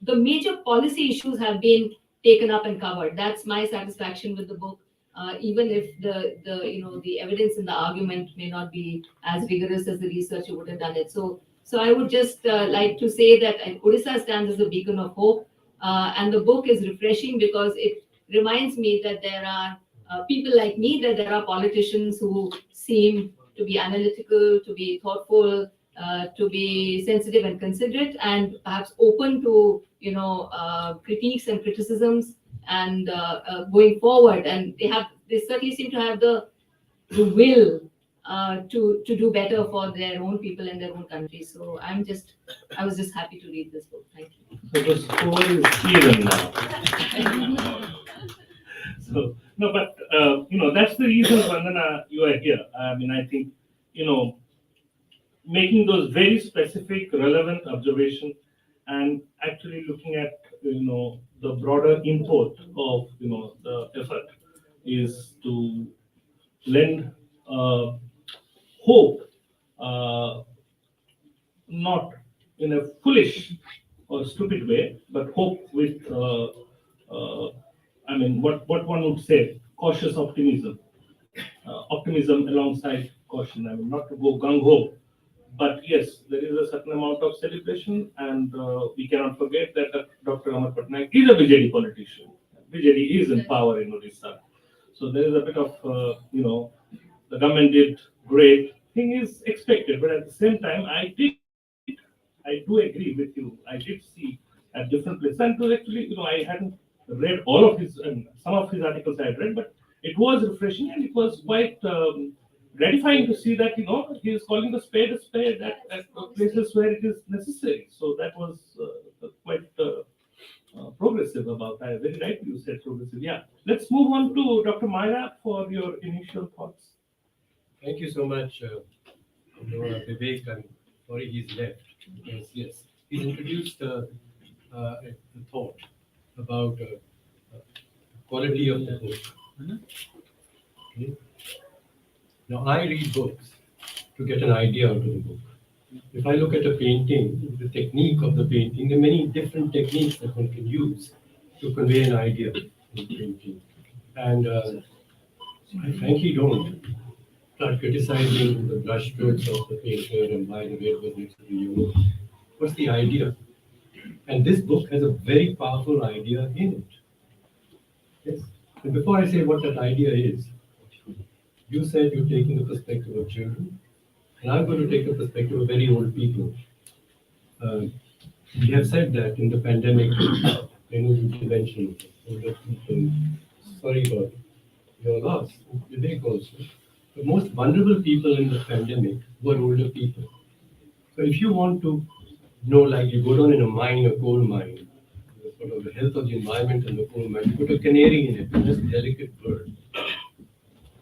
the major policy issues have been taken up and covered. That's my satisfaction with the book, even if the evidence in the argument may not be as vigorous as the researcher would have done it. So I would just like to say that Odisha stands as a beacon of hope, and the book is refreshing because it reminds me that there are people like me, that there are politicians who seem to be analytical, to be thoughtful, to be sensitive and considerate, and perhaps open to critiques and criticisms, and going forward. And they certainly seem to have the will to do better for their own people and their own country. So I was just happy to read this book. Thank you. So the score is even now. So no, but that's the reason, Vandana, you are here. I mean, I think making those very specific, relevant observations and actually looking at the broader import of the effort is to lend hope, not in a foolish or stupid way, but hope with I mean, what one would say, cautious optimism. Optimism alongside caution. I mean, not to go gung ho, but yes, there is a certain amount of celebration, and we cannot forget that Dr. Amar Patnaik is a BJD politician. BJD is in power in Odisha, so there is a bit of the government did great. Thing is expected, but at the same time, I do agree with you. I did see at different places, and it was actually I hadn't read all of his, and some of his articles I had read, but it was refreshing and it was quite gratifying to see that he is calling the spade at places where it is necessary. So that was quite progressive about that. Very right, you said progressive. Yeah. Let's move on to Dr. Maya for your initial thoughts. Thank you so much, Vivek. I'm sorry he's left because yes, he's introduced the thought about quality of the book. Okay. Now I read books to get an idea out of the book. If I look at a painting, the technique of the painting, there are many different techniques that one can use to convey an idea in painting. And I frankly don't start criticizing the brushstrokes of the painter and why the red was next to the yellow. What's the idea? And this book has a very powerful idea in it. Yes. And before I say what that idea is, you said you're taking the perspective of children, and I'm going to take the perspective of very old people. We have said that in the pandemic, you mentioned older people. Sorry about your loss, Vivek also. The most vulnerable people in the pandemic were older people. So if you want to know, like you go down in a mine, a coal mine, sort of the health of the environment in the coal mine, you put a canary in it, this delicate bird.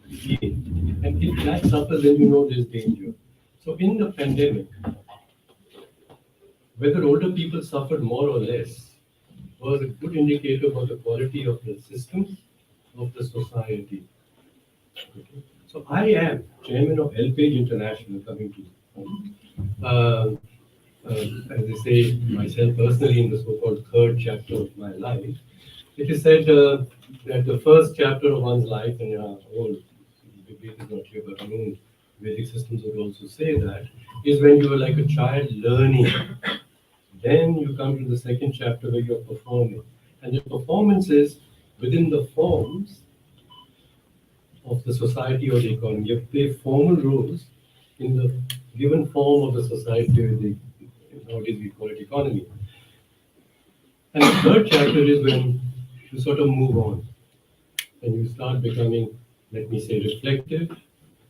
And if that suffers, then you know there's danger. So in the pandemic, whether older people suffered more or less was a good indicator for the quality of the systems of the society. Okay. So I am chairman of Helpage International, coming to you. As I say myself personally in the so-called third chapter of my life, it is said that the first chapter of one's life, and old Vivek is not here, but I know Vedic systems would also say that, is when you are like a child learning. Then you come to the second chapter where you're performing. And the performance is within the forms of the society or the economy. You have to play formal roles in the given form of the society or the, nowadays we call it economy. And the third chapter is when you sort of move on and you start becoming, let me say, reflective,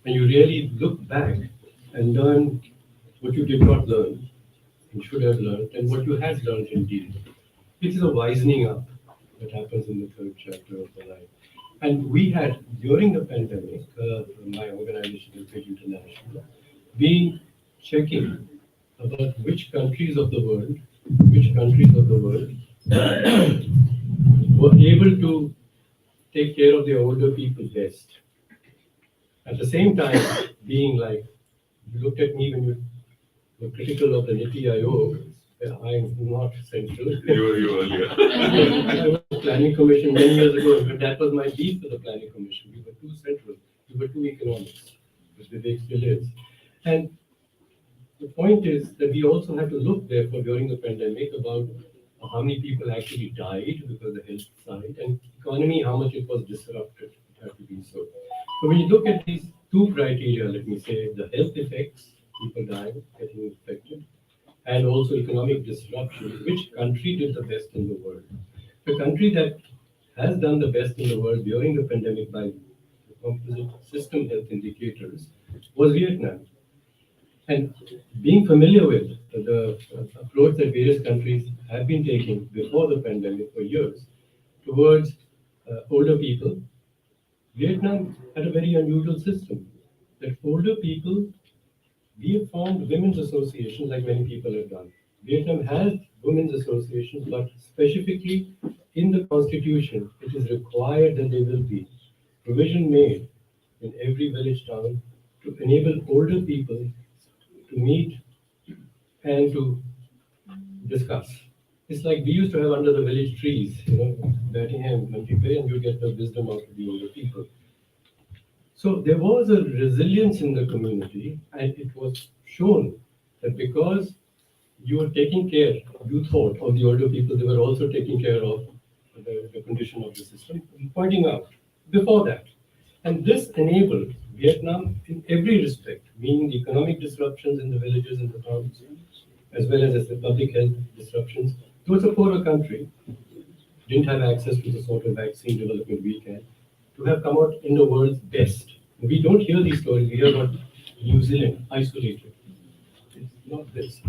and you really look back and learn what you did not learn and should have learned, and what you had learned indeed. It is a wisening up that happens in the third chapter of the life. And we had, during the pandemic, my organization, Elpage International, been checking about which countries of the world were able to take care of their older people best. At the same time, being like, you looked at me when you were critical of the Niti Aayog. I'm not central. You earlier. I was planning commission many years ago, but that was my beef with the planning commission. We were too central, we were too economics, which Vivek still is. And the point is that we also had to look, therefore, during the pandemic about how many people actually died because of the health side, and economy, how much it was disrupted. It had to be so. So when you look at these two criteria, let me say, the health effects, people dying, getting infected, and also economic disruption, which country did the best in the world? The country that has done the best in the world during the pandemic by the composite system health indicators was Vietnam. And being familiar with the approach that various countries have been taking before the pandemic for years towards older people, Vietnam had a very unusual system that older people, we have formed women's associations like many people have done. Vietnam has women's associations, but specifically in the constitution, it is required that there will be provision made in every village town to enable older people to meet and to discuss. It's like we used to have under the village trees, Battingham, Monty and you get the wisdom out of the older people. So there was a resilience in the community, and it was shown that because you were taking care, you thought, of the older people, they were also taking care of the condition of the system, pointing out before that. And this enabled Vietnam in every respect, meaning the economic disruptions in the villages and the towns, as well as the public health disruptions. It was a poorer country, didn't have access to the sort of vaccine development we can, to have come out in the world's best. We don't hear these stories, we hear about New Zealand, isolated. It's not this.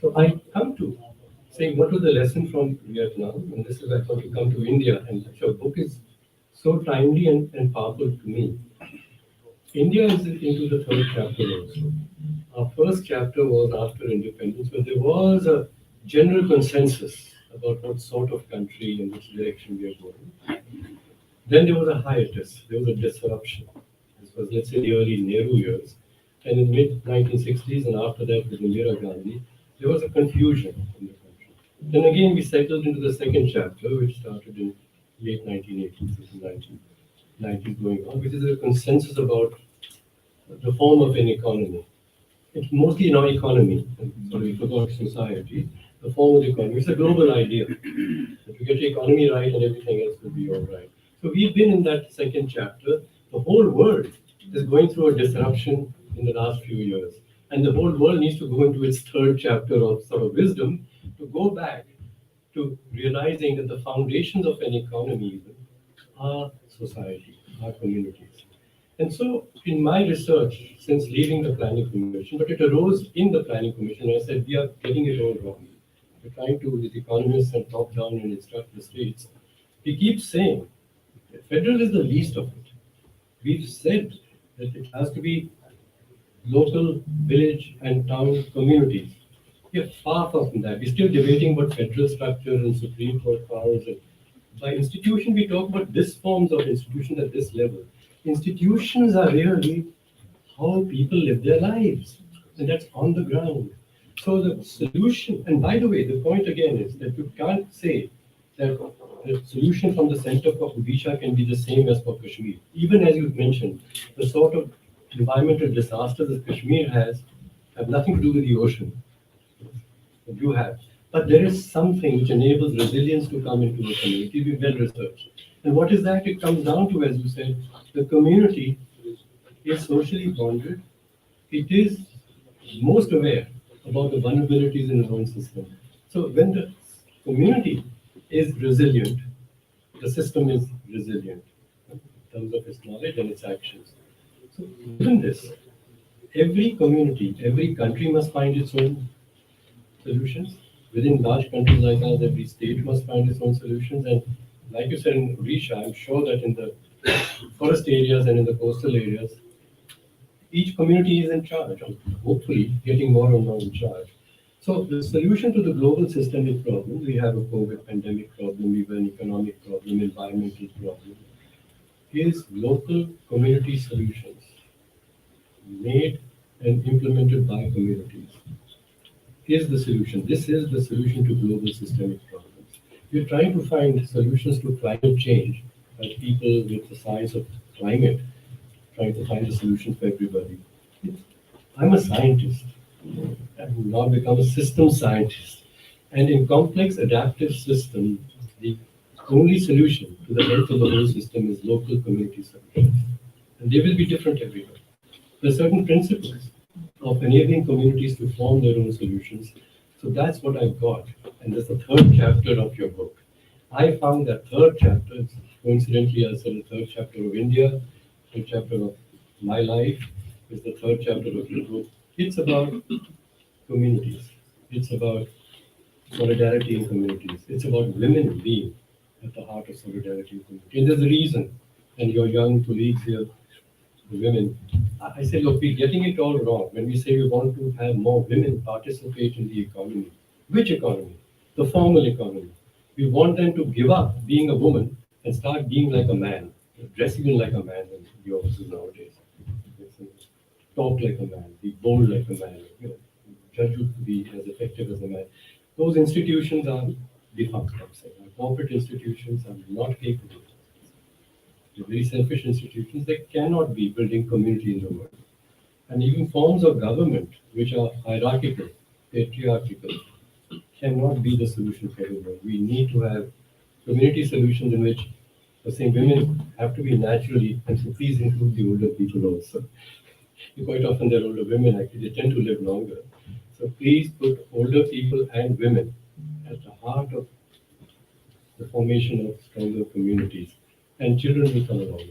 So I come to saying what was the lesson from Vietnam, and this is I want to come to India, and your book is so timely and powerful to me. India is into the third chapter also. Our first chapter was after independence, but there was a general consensus about what sort of country and which direction we are going. Then there was a hiatus, there was a disruption. This was, let's say, the early Nehru years. And in mid-1960s and after that with Indira Gandhi, there was a confusion in the country. Then again, we settled into the second chapter, which started in late 1980s, 1990s going on, which is a consensus about the form of an economy. It's mostly not economy, sorry, we forgot society, the form of the economy. It's a global idea. If you get your economy right and everything else will be all right. So we've been in that second chapter. The whole world is going through a disruption in the last few years. And the whole world needs to go into its third chapter of sort of wisdom to go back to realizing that the foundations of an economy are society, our communities. And so in my research, since leaving the planning commission, but it arose in the planning commission, I said, we are getting it all wrong. We're trying to, with economists and top down and instruct the states. We keep saying that federal is the least of it. We've said that it has to be local, village and town communities. We are far from that. We're still debating about federal structure and Supreme Court powers. And by institution, we talk about this forms of institutions at this level. Institutions are really how people live their lives, and that's on the ground. So the solution, and by the way, the point again is that you can't say that the solution from the center for Odisha can be the same as for Kashmir. Even as you mentioned, the sort of environmental disasters that Kashmir has have nothing to do with the ocean. You have. But there is something which enables resilience to come into the community. Be well researched. And what is that? It comes down to, as you said, the community is socially bonded. It is most aware about the vulnerabilities in its own system. So when the community is resilient, the system is resilient in terms of its knowledge and its actions. So given this, every community, every country must find its own solutions. Within large countries like ours, every state must find its own solutions. And like you said in Odisha, I'm sure that in the forest areas and in the coastal areas, each community is in charge, or hopefully getting more and more in charge. So the solution to the global systemic problem, we have a COVID pandemic problem, we have an economic problem, environmental problem, is local community solutions made and implemented by communities is the solution. This is the solution to global systemic problems. We're trying to find solutions to climate change by people with the science of climate, trying to find a solution for everybody. I'm a scientist. I've now become a system scientist. And in complex adaptive systems, the only solution to the health of the whole system is local community solutions. And they will be different everywhere. There are certain principles of enabling communities to form their own solutions. So that's what I've got. And that's the third chapter of your book. I found that third chapter, coincidentally, I said the third chapter of India, third chapter of my life is the third chapter of your book. It's about communities. It's about solidarity in communities. It's about women being at the heart of solidarity in communities. And there's a reason. And your young colleagues here, the women, I say, look, we're getting it all wrong when we say we want to have more women participate in the economy. Which economy? The formal economy. We want them to give up being a woman and start being like a man, dressing in like a man in the offices nowadays. Talk like a man, be bold like a man, judge you to be as effective as a man. Those institutions are defunct, I'm saying. Our corporate institutions are not capable. They're very selfish institutions. They cannot be building community in the world. And even forms of government, which are hierarchical, patriarchal, cannot be the solution for the world. We need to have community solutions in which the same women have to be naturally, and so please include the older people also. Quite often they're older women, actually, they tend to live longer. So please put older people and women at the heart of the formation of stronger communities. And children will come along.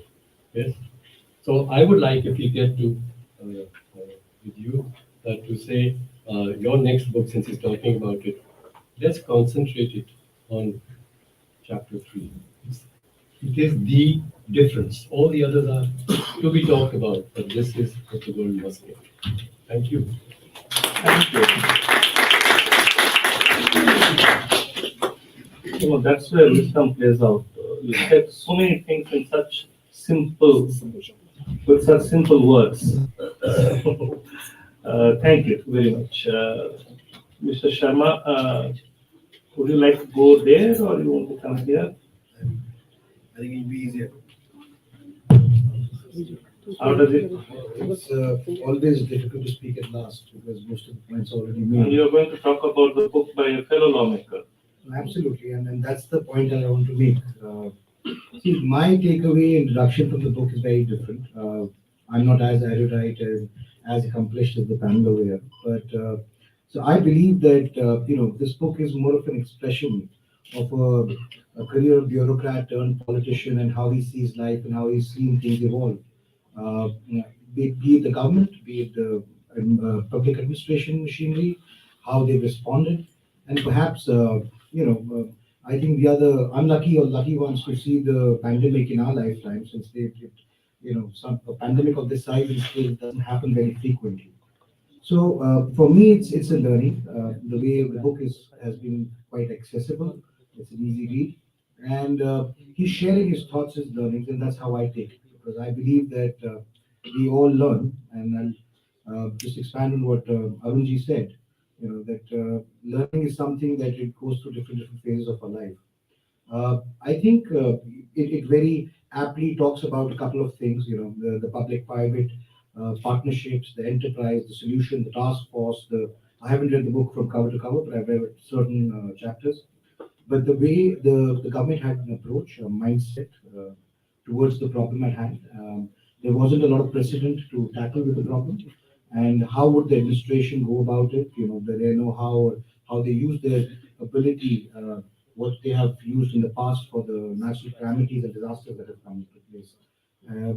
Yes? So I would like, if we get to, with you, to say your next book, since he's talking about it, let's concentrate it on chapter 3. It is the difference. All the others are to be talked about, but this is what the world must get. Thank you. Thank you. Well, that's where wisdom plays out. You said so many things in such simple, with such simple words. Thank you very much. Mr. Sharma, would you like to go there or you want to come here? I think it'll be easier. How does it? It's always difficult to speak at last because most of the points are already And made. you're going to talk about the book by a fellow lawmaker. Absolutely, and that's the point that I want to make. See, my takeaway introduction from the book is very different. I'm not as erudite and as accomplished as the panel over here, but so I believe that this book is more of an expression of a career bureaucrat turned politician and how he sees life and how he's seen things evolve. Be it the government, be it the public administration machinery, how they responded, and perhaps I think the other unlucky or lucky ones to see the pandemic in our lifetime, since some a pandemic of this size and scale doesn't happen very frequently. So for me, it's a learning. The way the book has been quite accessible. It's an easy read, and he's sharing his thoughts, his learnings, and that's how I take it because I believe that we all learn. And I'll just expand on what Arunji said. That learning is something that it goes through different phases of our life. I think it very aptly talks about a couple of things. The public-private partnerships, the enterprise, the solution, the task force. I haven't read the book from cover to cover, but I've read certain chapters. But the way the government had an approach, a mindset towards the problem at hand, there wasn't a lot of precedent to tackle with the problem. And how would the administration go about it? You know, do they know how they use their ability, what they have used in the past for the natural calamities and disasters that have come into place. Uh,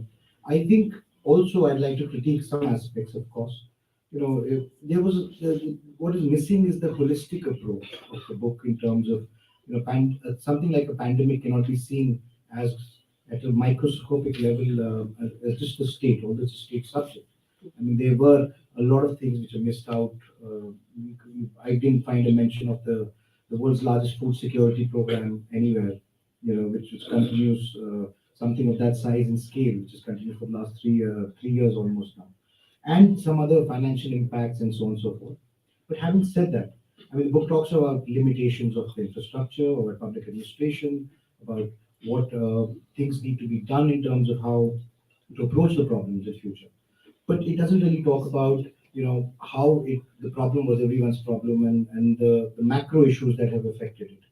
I think also I'd like to critique some aspects, of course. You know, if there was what is missing is the holistic approach of the book in terms of, you know, something like a pandemic cannot be seen as at a microscopic level as just a state, although it's a state subject. I mean, there were a lot of things which are missed out. I didn't find a mention of the world's largest food security program anywhere, you know, which continues something of that size and scale, which has continued for the last 3 years almost now, and some other financial impacts and so on and so forth. But having said that, I mean, the book talks about limitations of the infrastructure or public administration, about what things need to be done in terms of how to approach the problems in the future. But it doesn't really talk about, you know, how the problem was everyone's problem, and the macro issues that have affected it.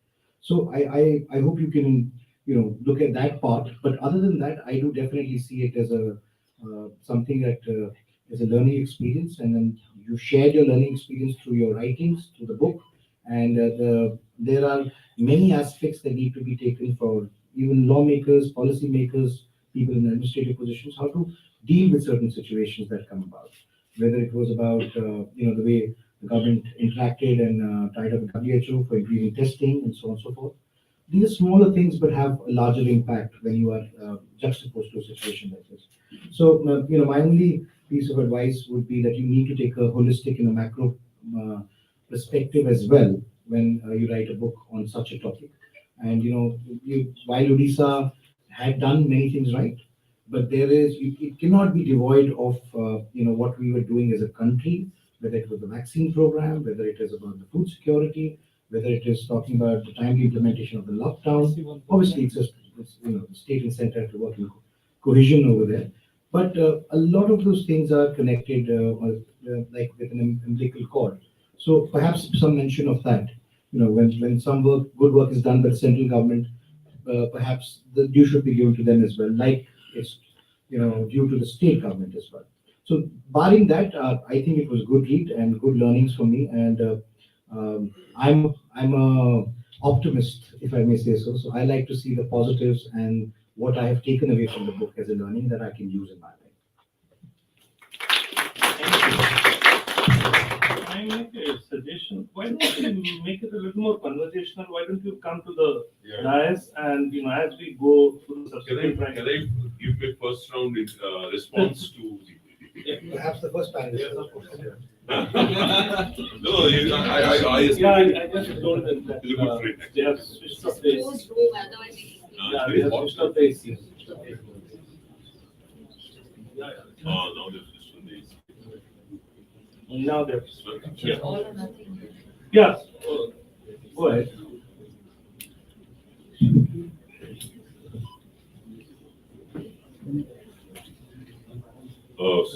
So I hope you can, you know, look at that part. But other than that, I do definitely see it as a something that is a learning experience, and then you shared your learning experience through your writings, through the book, and there are many aspects that need to be taken for even lawmakers, policymakers, people in administrative positions, how to deal with certain situations that come about. Whether it was about you know, the way the government interacted and tied up with WHO for increasing testing and so on and so forth. These are smaller things but have a larger impact when you are juxtaposed to a situation like this. So, you know, my only piece of advice would be that you need to take a holistic and a macro perspective as well when you write a book on such a topic. And, you know, while Odisha had done many things right, but it cannot be devoid of, you know, what we were doing as a country, whether it was the vaccine program, whether it is about the food security, whether it is talking about the timely implementation of the lockdown. Obviously, it's you know, the state and center have to work in cohesion over there. But a lot of those things are connected, like with an umbilical cord. So perhaps some mention of that. You know, when some good work is done by the central government, perhaps the due should be given to them as well, like it's, you know, due to the state government as well. So barring that, I think it was good read and good learnings for me, and I'm a optimist, if I may say so. So I like to see the positives and what I have taken away from the book as a learning that I can use in my life. Can I make a suggestion? Why don't you make it a little more conversational? Why don't you come to the dais and, you know, as we go through the subsequent Can I give a first round response to Perhaps the first panel. No, I just told them that It's a good friend. they have switched up their, Closed room, otherwise it is. yeah, they have switched up their seats. now they've switched on these. Now they're, yeah, All or nothing. yeah, go ahead.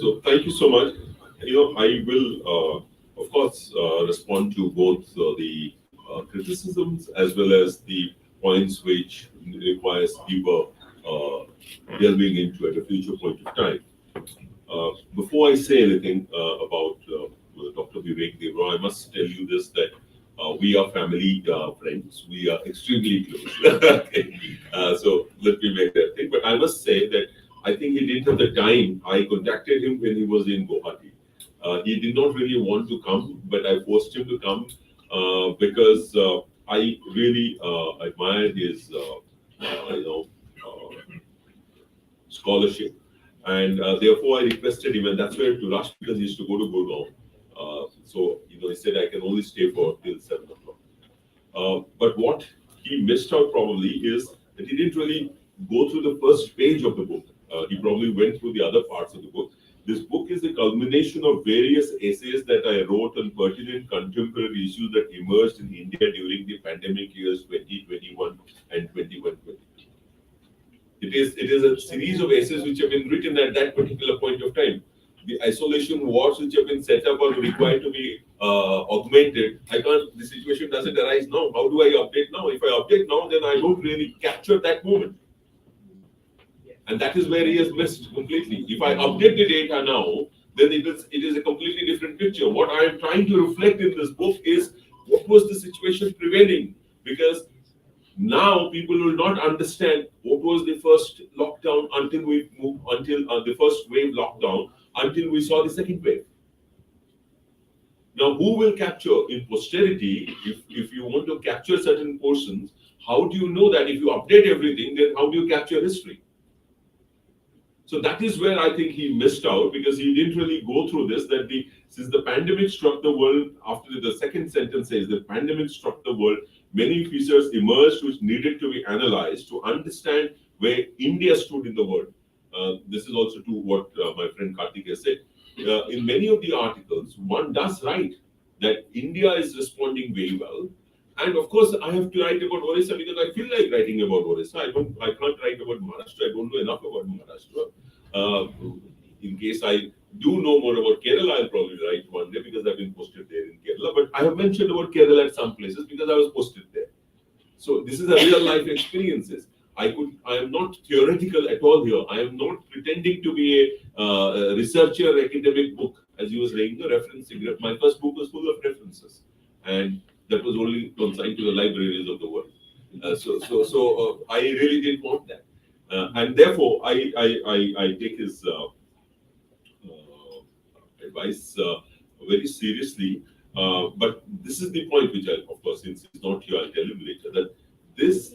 So thank you so much. You know, I will, of course, respond to both the criticisms as well as the points which requires deeper delving into at a future point of time. Before I say anything about Dr. Vivek Devra, I must tell you this, that we are family friends. We are extremely close. Okay. So let me make that thing. But I must say that I think he didn't have the time. I contacted him when he was in Guwahati. He did not really want to come, but I forced him to come because I really admired his, scholarship, and therefore I requested him, and that's where to rush because he used to go to Gurgaon. So he said I can only stay for till 7 o'clock. But what he missed out probably is that he didn't really go through the first page of the book. He probably went through the other parts of the book. This book is a culmination of various essays that I wrote on pertinent contemporary issues that emerged in India during the pandemic years 2021 and 2021-22. It is a series of essays which have been written at that particular point of time. the isolation wards which have been set up or required to be augmented. I can't, the situation doesn't arise now. How do I update now? If I update now, then I don't really capture that moment. And that is where he has missed completely. If I update the data now, then it is a completely different picture. What I am trying to reflect in this book is what was the situation prevailing, because now people will not understand what was the first lockdown until we move, until the first wave lockdown, until we saw the second wave. Now, who will capture in posterity, if you want to capture certain portions, how do you know that? If you update everything, then how do you capture history? So that is where I think he missed out, because he didn't really go through this, that since the pandemic struck the world, after the second sentence says the pandemic struck the world, many features emerged which needed to be analyzed to understand where India stood in the world. This is also to what my friend Karthik has said. In many of the articles, one does write that India is responding very well. And of course, I have to write about Odisha because I feel like writing about Odisha. I can't write about Maharashtra. I don't know enough about Maharashtra. In case I do know more about Kerala, I'll probably write one day because I've been posted there in Kerala. But I have mentioned about Kerala at some places because I was posted there. So this is a real life experiences. I am not theoretical at all here. I am not pretending to be a researcher, academic book, as you were saying, the referencing. My first book was full of references, and that was only consigned to the libraries of the world. So I really didn't want that, and therefore I take his advice very seriously. But this is the point which I, of course, since he's not here, I'll tell him later that this.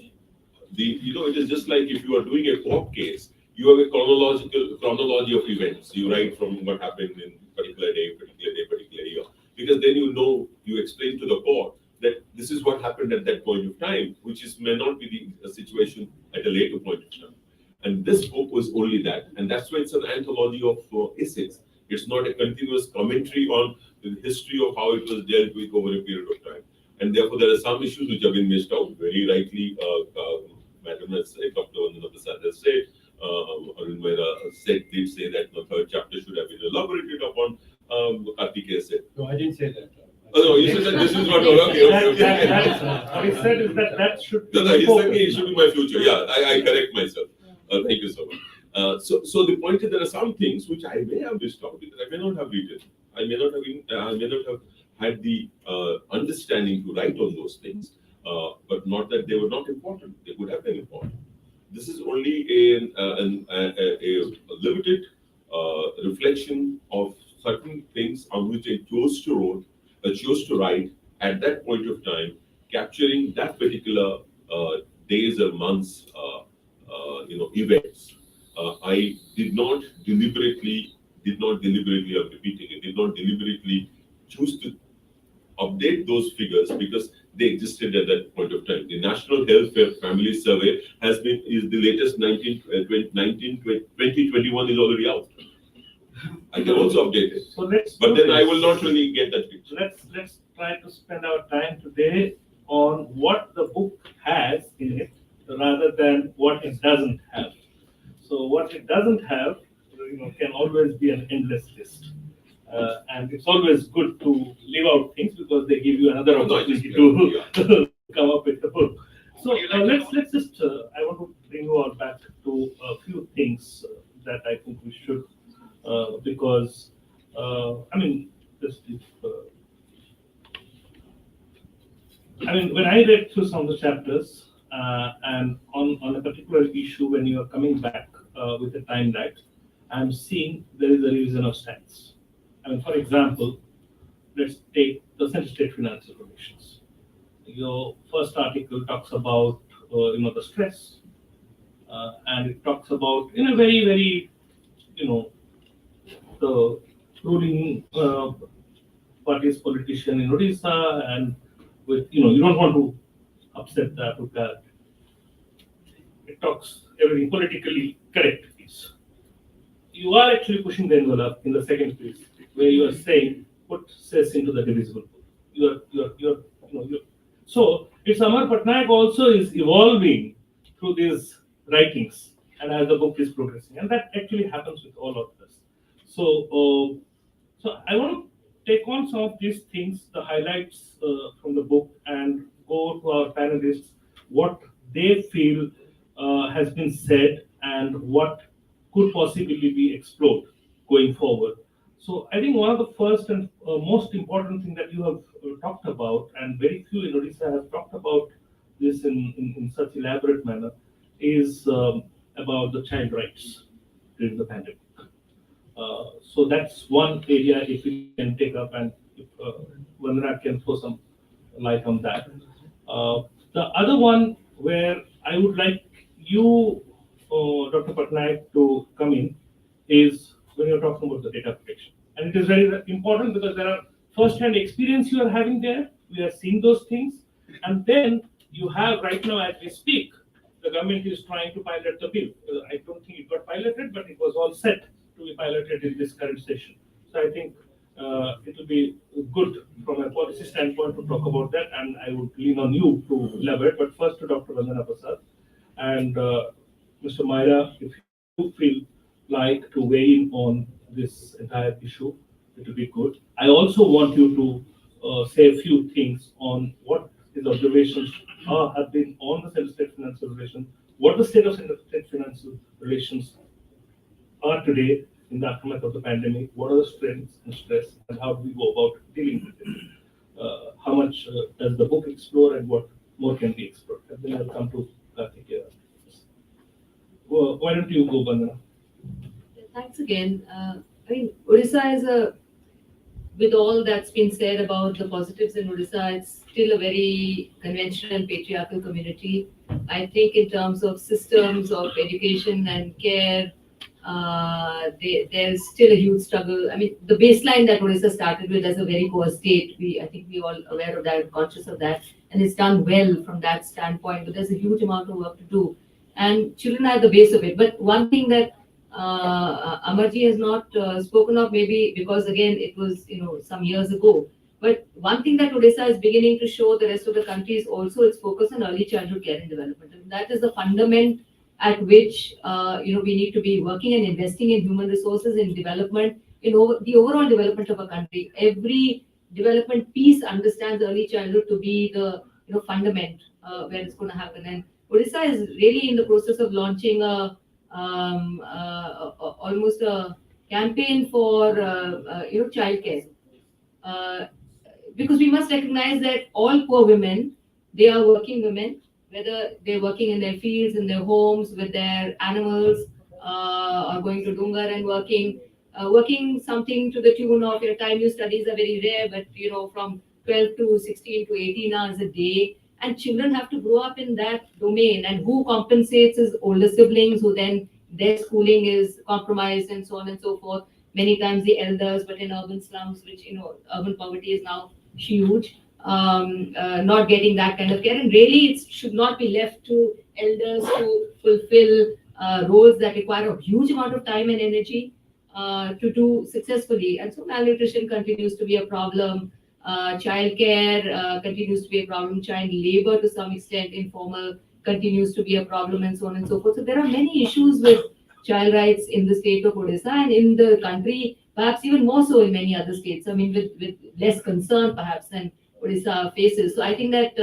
It is just like if you are doing a court case, you have a chronology of events. You write from what happened in particular day, particular year, because then you explain to the court that this is what happened at that point of time, which may not be the situation at a later point of time. And this book was only that, and that's why it's an anthology of essays. It's not a continuous commentary on the history of how it was dealt with over a period of time. And therefore, there are some issues which have been missed out. Very rightly, Madam has said, Dr. Vandana Prasad has said, Arun Mehra did say that the third chapter should have been elaborated upon. Karthik has said. No, I didn't say that. Oh, no, you said that this is not okay. What he said is that should be. No, he said it should be my future. Yeah, I correct myself. Thank you so much. So the point is, there are some things which I may have missed out because I may not have written. I may not have had the understanding to write on those things. But not that they were not important. They would have been important. This is only a limited reflection of certain things on which I chose to write at that point of time, capturing that particular days or months, events. I did not deliberately, I'm repeating it, did not deliberately choose to update those figures because they existed at that point of time. The National Health Family Survey is the latest 2021 is already out. I can also update it. So but then I will not really get that picture. Let's try to spend our time today on what the book has in it rather than what it doesn't have. So what it doesn't have, can always be an endless list. And it's always good to leave out things because they give you another opportunity to come up with the book. So let's just, I want to bring you all back to a few things that I think we should, because, when I read through some of the chapters and on a particular issue, when you are coming back with a time lag, I'm seeing there is a revision of stance. For example, let's take the state financial relations. Your first article talks about the stress, and it talks about in a very, very the ruling party's politician in Odisha, and with you don't want to upset the apple cart. It talks everything politically correct. You are actually pushing the envelope in the second piece, where you are saying put cess into the divisible pool. So it's Amar Patnaik also is evolving through these writings and as the book is progressing, and that actually happens with all of us. So I want to take on some of these things, the highlights from the book, and go to our panelists what they feel has been said and what could possibly be explored going forward. So I think one of the first and most important thing that you have talked about, and very few in Odisha have talked about this in such elaborate manner, is about the child rights during the pandemic. So that's one area if we can take up, and if Vandana can throw some light on that. The other one where I would like you, Dr. Patnaik, to come in is when you're talking about the data protection. And it is very important because there are first-hand experience you are having there. We are seeing those things. And then you have right now, as we speak, the government is trying to pilot the bill. I don't think it got piloted, but it was all set to be piloted in this current session. So I think it will be good from a policy standpoint to talk about that, and I would lean on you to elaborate. But first to Dr. Vandana Prasad and Mr. Myra, if you feel like to weigh in on this entire issue, it will be good. I also want you to say a few things on what his observations have been on the center-state financial relations, what the state of center-state financial relations are today in the aftermath of the pandemic, what are the strengths and stress, and how do we go about dealing with it? How much does the book explore, and what more can be explored? And then I'll come to Karthik here. Well, why don't you go, Vandana? Thanks again. I mean, Odisha is with all that's been said about the positives in Odisha, it's still a very conventional and patriarchal community. I think in terms of systems of education and care, there's still a huge struggle. I mean, the baseline that Odisha started with as a very poor state, I think we all aware of that, conscious of that, and it's done well from that standpoint. But there's a huge amount of work to do, and children are at the base of it. But one thing that Amarji has not spoken of, maybe because again it was some years ago. But one thing that Odisha is beginning to show the rest of the country is also its focus on early childhood care and development. And that is the fundament at which we need to be working and investing in human resources in development, the overall development of a country. Every development piece understands early childhood to be the fundament where it's going to happen. And Odisha is really in the process of launching almost a campaign for childcare, because we must recognize that all poor women, they are working women, whether they're working in their fields, in their homes, with their animals, or going to Dungar and working something to the tune of, time use studies are very rare, but from 12 to 16 to 18 hours a day. And children have to grow up in that domain. And who compensates is older siblings, who then their schooling is compromised and so on and so forth. Many times the elders, but in urban slums, which, urban poverty is now huge, not getting that kind of care. And really, it should not be left to elders to fulfill roles that require a huge amount of time and energy to do successfully. And so malnutrition continues to be a problem. Childcare continues to be a problem. Child labor, to some extent, informal, continues to be a problem, and so on and so forth. So there are many issues with child rights in the state of Odisha and in the country, perhaps even more so in many other states. I mean, with less concern perhaps than Odisha faces. So I think that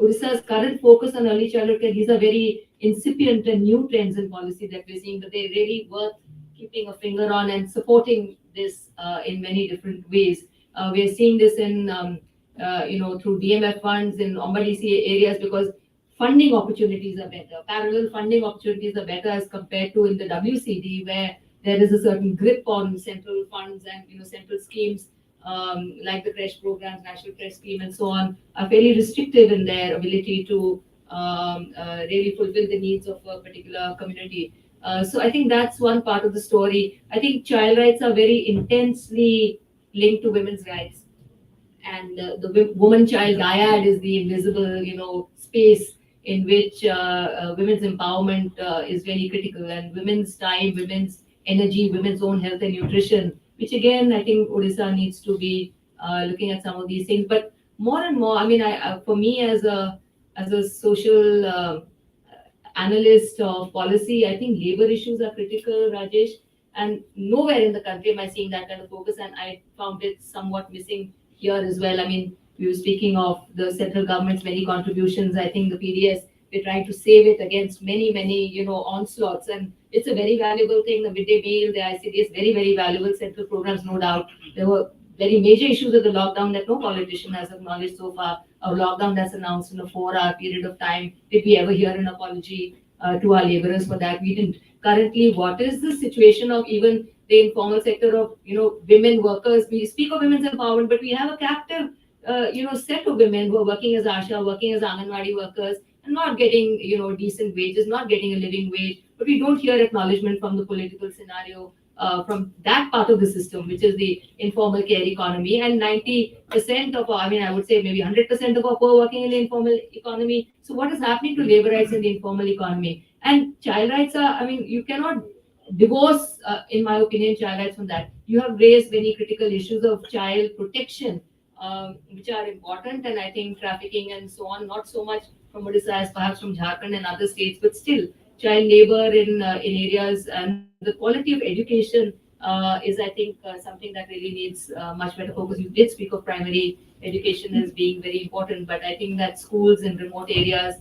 Odisha's current focus on early childhood care, these are very incipient and new trends in policy that we're seeing, but they're really worth keeping a finger on and supporting this in many different ways. We're seeing this in, through DMF funds in Hon'ble areas, because funding opportunities are better. Parallel funding opportunities are better as compared to in the WCD, where there is a certain grip on central funds and central schemes like the creche programs, National Creche Scheme, and so on, are fairly restrictive in their ability to really fulfill the needs of a particular community. So I think that's one part of the story. I think child rights are very intensely linked to women's rights. And the woman-child dyad is the invisible, space in which women's empowerment is very critical, and women's time, women's energy, women's own health and nutrition, which again, I think Odisha needs to be looking at some of these things. But more and more, I mean, for me as a social analyst of policy, I think labor issues are critical, Rajesh. And nowhere in the country am I seeing that kind of focus, and I found it somewhat missing here as well. I mean, we were speaking of the central government's many contributions. I think the PDS, we're trying to save it against many, onslaughts, and it's a very valuable thing. The midday meal, the ICDS, very, very valuable central programs, no doubt. There were very major issues of the lockdown that no politician has acknowledged so far. A lockdown that's announced in a 4-hour period of time. Did we ever hear an apology to our laborers for that? We didn't. Currently, what is the situation of even the informal sector of, women workers? We speak of women's empowerment, but we have a captive, set of women who are working as ASHA, working as Anganwadi workers, and not getting, decent wages, not getting a living wage. But we don't hear acknowledgement from the political scenario, from that part of the system, which is the informal care economy. And 90% of, I would say maybe 100% of our poor working in the informal economy. So what is happening to labor rights in the informal economy? And child rights are, you cannot divorce, in my opinion, child rights from that. You have raised many critical issues of child protection, which are important, and I think trafficking and so on, not so much from Odisha as perhaps from Jharkhand and other states, but still child labor in areas, and the quality of education is, I think, something that really needs much better focus. You did speak of primary education as being very important, but I think that schools in remote areas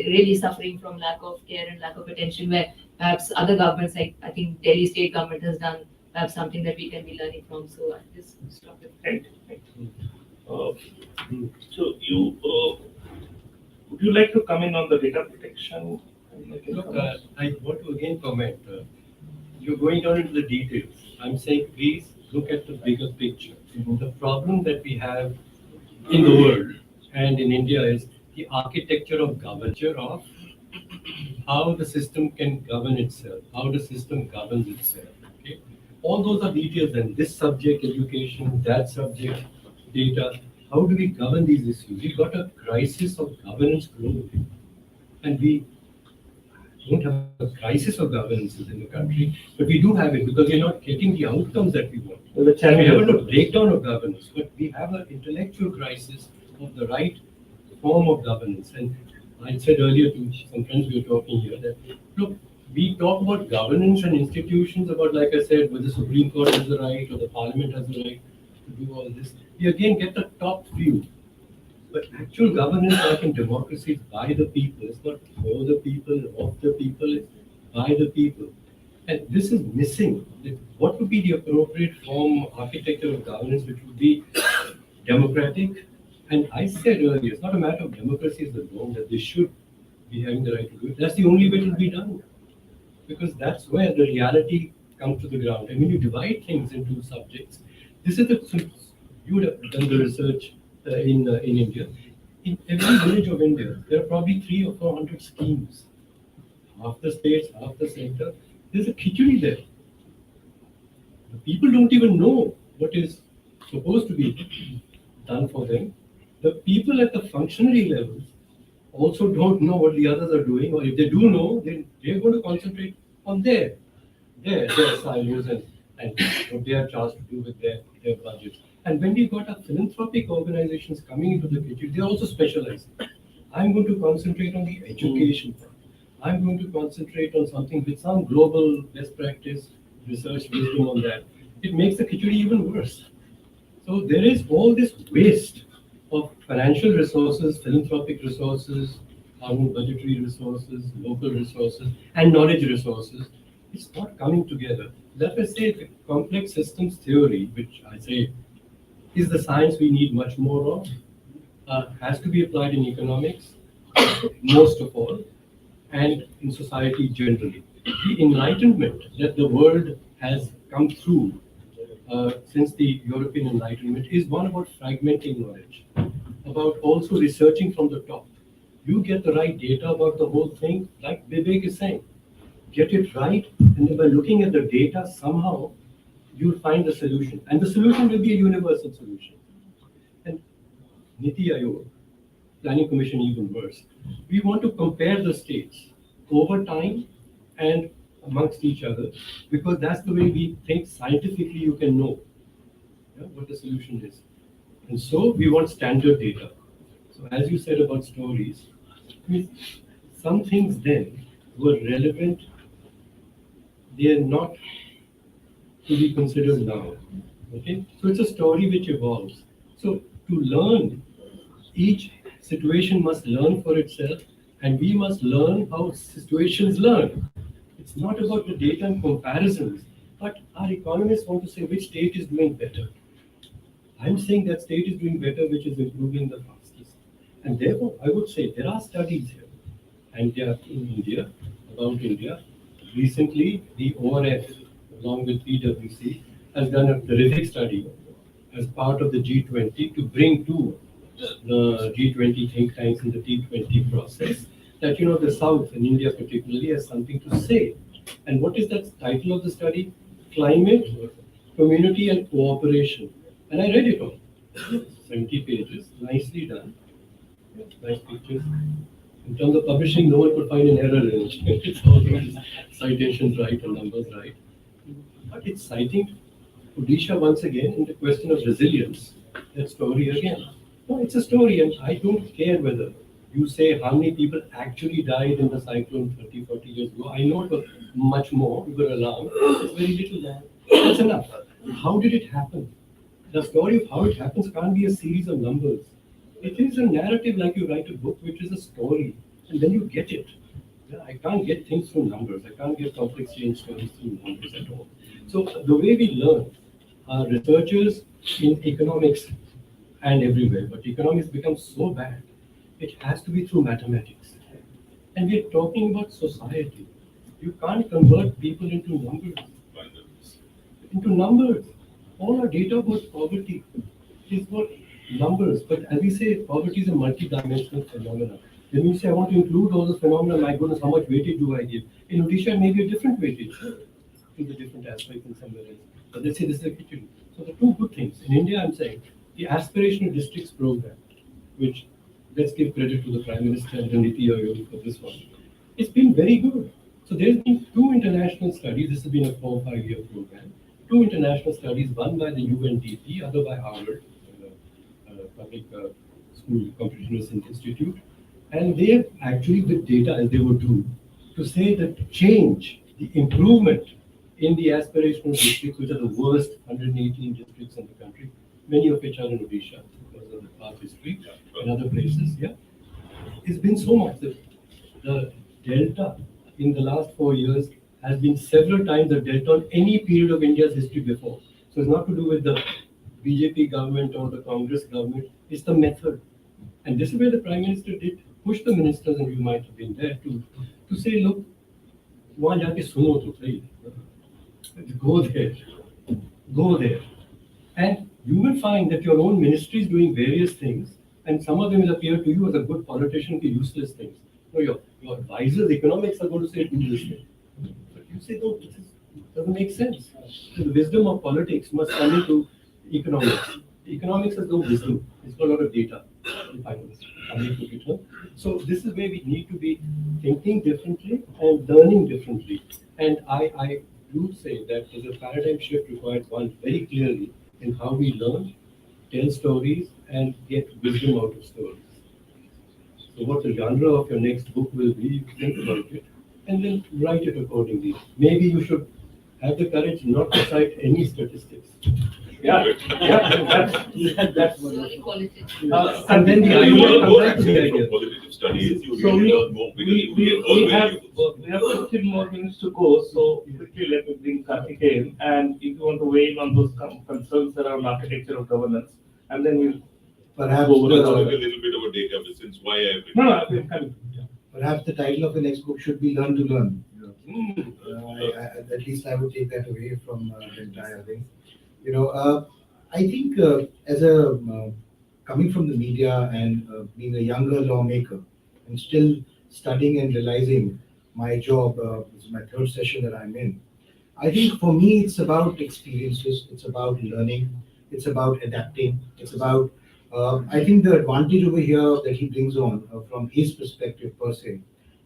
really suffering from lack of care and lack of attention, where perhaps other governments, like I think Delhi state government has done perhaps something that we can be learning from. So I just stop it. Right. So would you like to come in on the data protection? Look, I want to again comment. You're going down into the details. I'm saying please look at the bigger picture. The problem that we have in the world and in India is the architecture of how the system can govern itself, how the system governs itself. Okay? All those are details, and this subject, education, that subject, data. How do we govern these issues? We've got a crisis of governance globally, and we don't have a crisis of governance in the country, but we do have it because we're not getting the outcomes that we want. Well, the We challenge have a breakdown of governance, but we have an intellectual crisis of the right form of governance. And I said earlier to some friends we were talking here that, look, we talk about governance and institutions about, like I said, whether the Supreme Court has the right or the Parliament has the right to do all this. We again get the top view. But actual governance, like in democracy, is by the people. It's not for the people, of the people, it's by the people. And this is missing. What would be the appropriate form, architecture of governance, which would be democratic? And I said earlier, it's not a matter of democracy as the norm, that they should be having the right to do it. That's the only way it will be done. Because that's where the reality comes to the ground. And when you divide things into subjects, this is you would have done the research in India. In every village of India, there are probably 300 or 400 schemes. Half the states, half the center. There's a khichdi there. The people don't even know what is supposed to be done for them. The people at the functionary levels also don't know what the others are doing, or if they do know, then they're going to concentrate on their silos and what they are charged to do with their budgets. And when we've got our philanthropic organizations coming into the kitchen, they're also specialized. I'm going to concentrate on the education part. I'm going to concentrate on something with some global best practice, research wisdom on that. It makes the khichdi even worse. So there is all this waste of financial resources, philanthropic resources, our own budgetary resources, local resources, and knowledge resources. It's not coming together. Let us say the complex systems theory, which I say is the science we need much more of, has to be applied in economics, most of all, and in society generally. The enlightenment that the world has come through since the European Enlightenment is one about fragmenting knowledge, about also researching from the top. You get the right data about the whole thing, like Vivek is saying. Get it right, and then by looking at the data, somehow you'll find the solution. And the solution will be a universal solution. And Niti Aayog, Planning Commission even worse. We want to compare the states over time and amongst each other, because that's the way we think scientifically you can know what the solution is. And so we want standard data. So as you said about stories, I mean, some things then were relevant they are not to be considered now. Okay, so it's a story which evolves. So to learn, each situation must learn for itself, and we must learn how situations learn. It's not about the data and comparisons, but our economists want to say which state is doing better. I'm saying that state is doing better, which is improving the fastest. And therefore, I would say there are studies here, and they are in India, about India. Recently, the ORF, along with PwC, has done a terrific study as part of the G20 to bring to the G20 think tanks in the T20 process that, the South and India particularly has something to say. And what is that title of the study? Climate, Community and Cooperation. And I read it all. 70 pages, nicely done. Nice pictures. In terms of publishing, no one could find an error in it. It's all these citations right and numbers right. But it's citing Odisha once again in the question of resilience. That story again. No, it's a story, and I don't care whether you say how many people actually died in the cyclone 30, 40 years ago. I know it was much more. We were alarmed. It's very little now. That's enough. How did it happen? The story of how it happens can't be a series of numbers. It is a narrative like you write a book, which is a story, and then you get it. Yeah, I can't get things through numbers. I can't get complex change stories through numbers at all. So the way we learn, researchers in economics and everywhere, but economics becomes so bad, it has to be through mathematics. And we're talking about society. You can't convert people into numbers. Into numbers. All our data about poverty is about numbers. But as we say, poverty is a multi-dimensional phenomenon. When you say I want to include all the phenomena, my goodness, how much weightage do I give? In Odisha, it may be a different weightage to the different aspects in somewhere else. But let's say this is a kitchen. So the two good things. In India, I'm saying the aspirational districts program, which let's give credit to the Prime Minister and the Niti Aayog for this one. It's been very good. So there's been two international studies. This has been a 4 or 5 year program. Two international studies, one by the UNDP, other by Harvard, Public School Computational Institute. And they have actually, with data as they would do, to say that change, the improvement in the aspirational districts, which are the worst 118 districts in the country, many of which are in Odisha because of the past history and other places, it's been so much that the delta in the last 4 years has been several times the delta on any period of India's history before. So it's not to do with the BJP government or the Congress government, it's the method. And this is where the Prime Minister did push the ministers, and you might have been there to say, look, वहाँ जाके सुनो तो सही. Go there. And you will find that your own ministry is doing various things, and some of them will appear to you as a good politician to useless things. No, your advisors, economics, are going to say, do this thing. But you say, no, this doesn't make sense. So the wisdom of politics must come into economics. Economics has no wisdom. It's got a lot of data. So this is where we need to be thinking differently and learning differently. And I do say that there's a paradigm shift required, one very clearly, in how we learn, tell stories, and get wisdom out of stories. So what the genre of your next book will be, think about it, and then write it accordingly. Maybe you should have the courage not to cite any statistics. That's Very qualitative. and then the idea comes back to the idea. Qualitative studies, you So really learn more because we have 15 more minutes to go, so quickly let me bring Karthik in, and if you want to weigh in on those concerns around architecture of governance, and then we'll Perhaps, go over Let's the. take a little bit of a data since why I have No, I'm coming. perhaps the title of the next book should be Learn to Learn. At least I would take that away from the entire thing. I think as a coming from the media and being a younger lawmaker and still studying and realizing my job, this is my third session that I'm in. I think for me it's about experiences, it's about learning, it's about adapting, it's about I think the advantage over here that he brings on from his perspective per se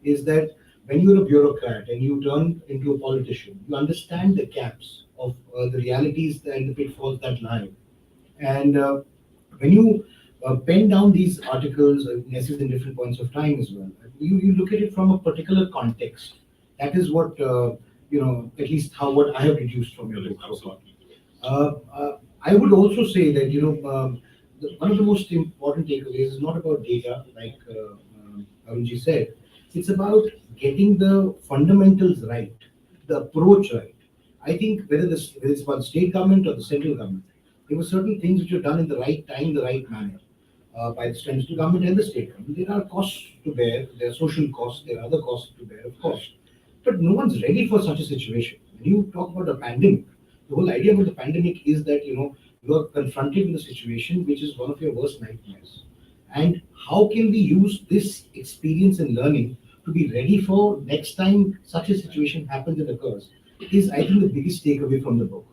is that when you're a bureaucrat and you turn into a politician, you understand the gaps of the realities and the pitfalls that lie. And when you pen down these articles, essays in different points of time as well, you look at it from a particular context. That is what at least what I have deduced from your book so far. I would also say that, one of the most important takeaways is not about data, like Arunji said. It's about getting the fundamentals right, the approach right. I think whether it's about the state government or the central government, there were certain things which were done in the right time, the right manner, by the central government and the state government. There are costs to bear, there are social costs, there are other costs to bear, of course. But no one's ready for such a situation. When you talk about a pandemic, the whole idea about the pandemic is that you are confronted with a situation which is one of your worst nightmares. And how can we use this experience and learning to be ready for next time such a situation happens and occurs is, I think, the biggest takeaway from the book.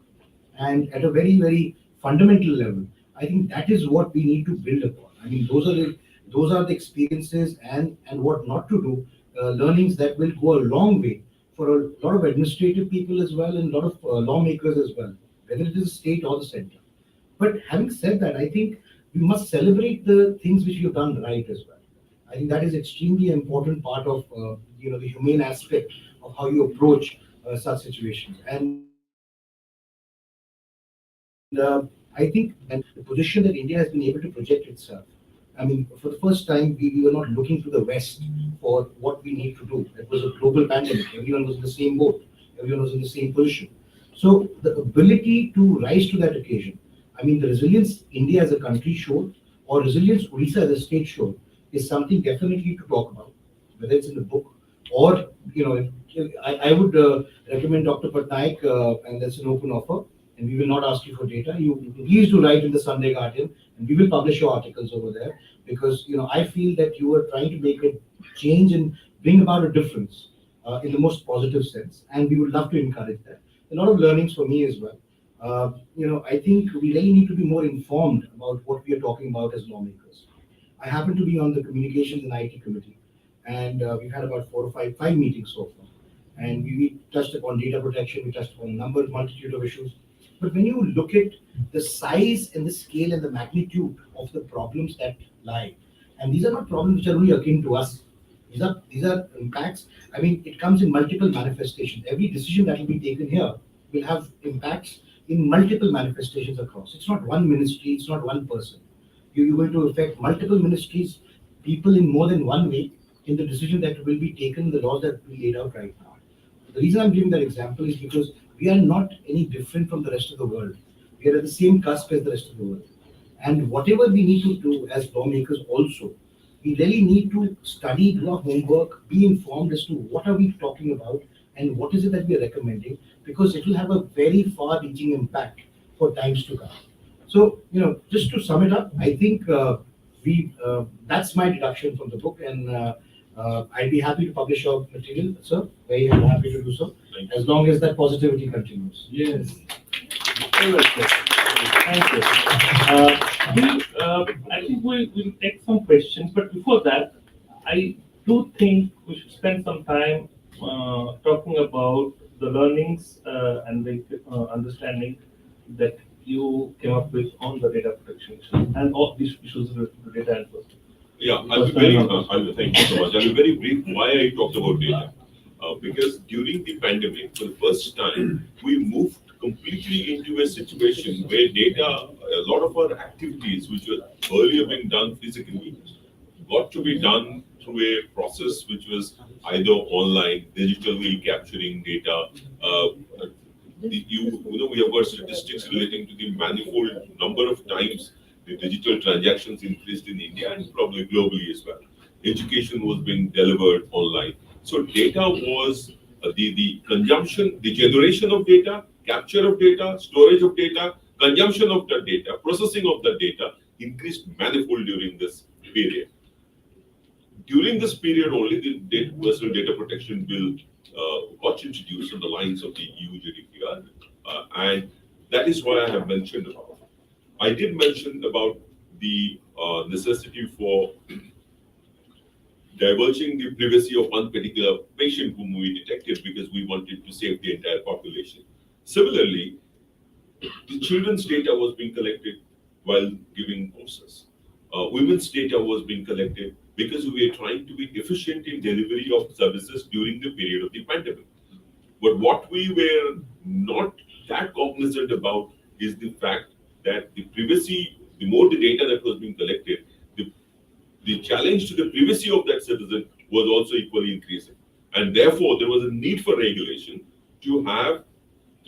And at a very, very fundamental level, I think that is what we need to build upon. I mean, those are the experiences and what not to do, learnings that will go a long way for a lot of administrative people as well, and a lot of lawmakers as well, whether it is the state or the center. But having said that, I think we must celebrate the things which we have done right as well. I think that is extremely important part of the humane aspect of how you approach such situations. And I think and the position that India has been able to project itself. I mean, for the first time, we were not looking to the West for what we need to do. It was a global pandemic. Everyone was in the same boat. Everyone was in the same position. So the ability to rise to that occasion, I mean, the resilience India as a country showed, or resilience Odisha as a state showed, is something definitely to talk about, whether it's in the book or, I would recommend Dr. Patnaik, and that's an open offer, and we will not ask you for data. You please do write in the Sunday Guardian, and we will publish your articles over there, because I feel that you are trying to make a change and bring about a difference in the most positive sense, and we would love to encourage that. A lot of learnings for me as well. I think we really need to be more informed about what we are talking about as lawmakers. I happen to be on the Communications and IT Committee, and we've had about five meetings so far. And we touched upon data protection, we touched upon a multitude of issues. But when you look at the size and the scale and the magnitude of the problems that lie, and these are not problems which are really akin to us. These are impacts. I mean, it comes in multiple manifestations. Every decision that will be taken here will have impacts in multiple manifestations across. It's not one ministry, it's not one person. You're going to affect multiple ministries, people in more than one way in the decision that will be taken, the laws that we laid out right now. The reason I'm giving that example is because we are not any different from the rest of the world. We are at the same cusp as the rest of the world. And whatever we need to do as lawmakers also, we really need to study, do our homework, be informed as to what are we talking about and what is it that we are recommending, because it will have a very far-reaching impact for times to come. So, just to sum it up, I think that's my deduction from the book, and I'd be happy to publish your material, sir. Very happy to do so, as long as that positivity continues. Yes. Very well said. Thank you. I think we'll take some questions, but before that, I do think we should spend some time talking about the learnings and the understanding that you came up with on the data protection issue and all these issues related to data enforcement. Yeah, thank you so much. I'll be very brief why I talked about data. Because during the pandemic, for the first time, we moved completely into a situation where data, a lot of our activities which were earlier being done physically, got to be done through a process which was either online, digitally capturing data. We have got statistics relating to the manifold number of times the digital transactions increased in India and probably globally as well. Education was being delivered online. So data was the consumption, the generation of data, capture of data, storage of data, consumption of the data, processing of the data increased manifold during this period. During this period only, the Personal Data Protection Bill got introduced on the lines of the EU GDPR, and that is why I have mentioned about it. I did mention about the necessity for diverging the privacy of one particular patient whom we detected because we wanted to save the entire population. Similarly, the children's data was being collected while giving courses. Women's data was being collected because we were trying to be efficient in delivery of services during the period of the pandemic. But what we were not that cognizant about is the fact that the privacy, the more the data that was being collected, the challenge to the privacy of that citizen was also equally increasing. And therefore, there was a need for regulation to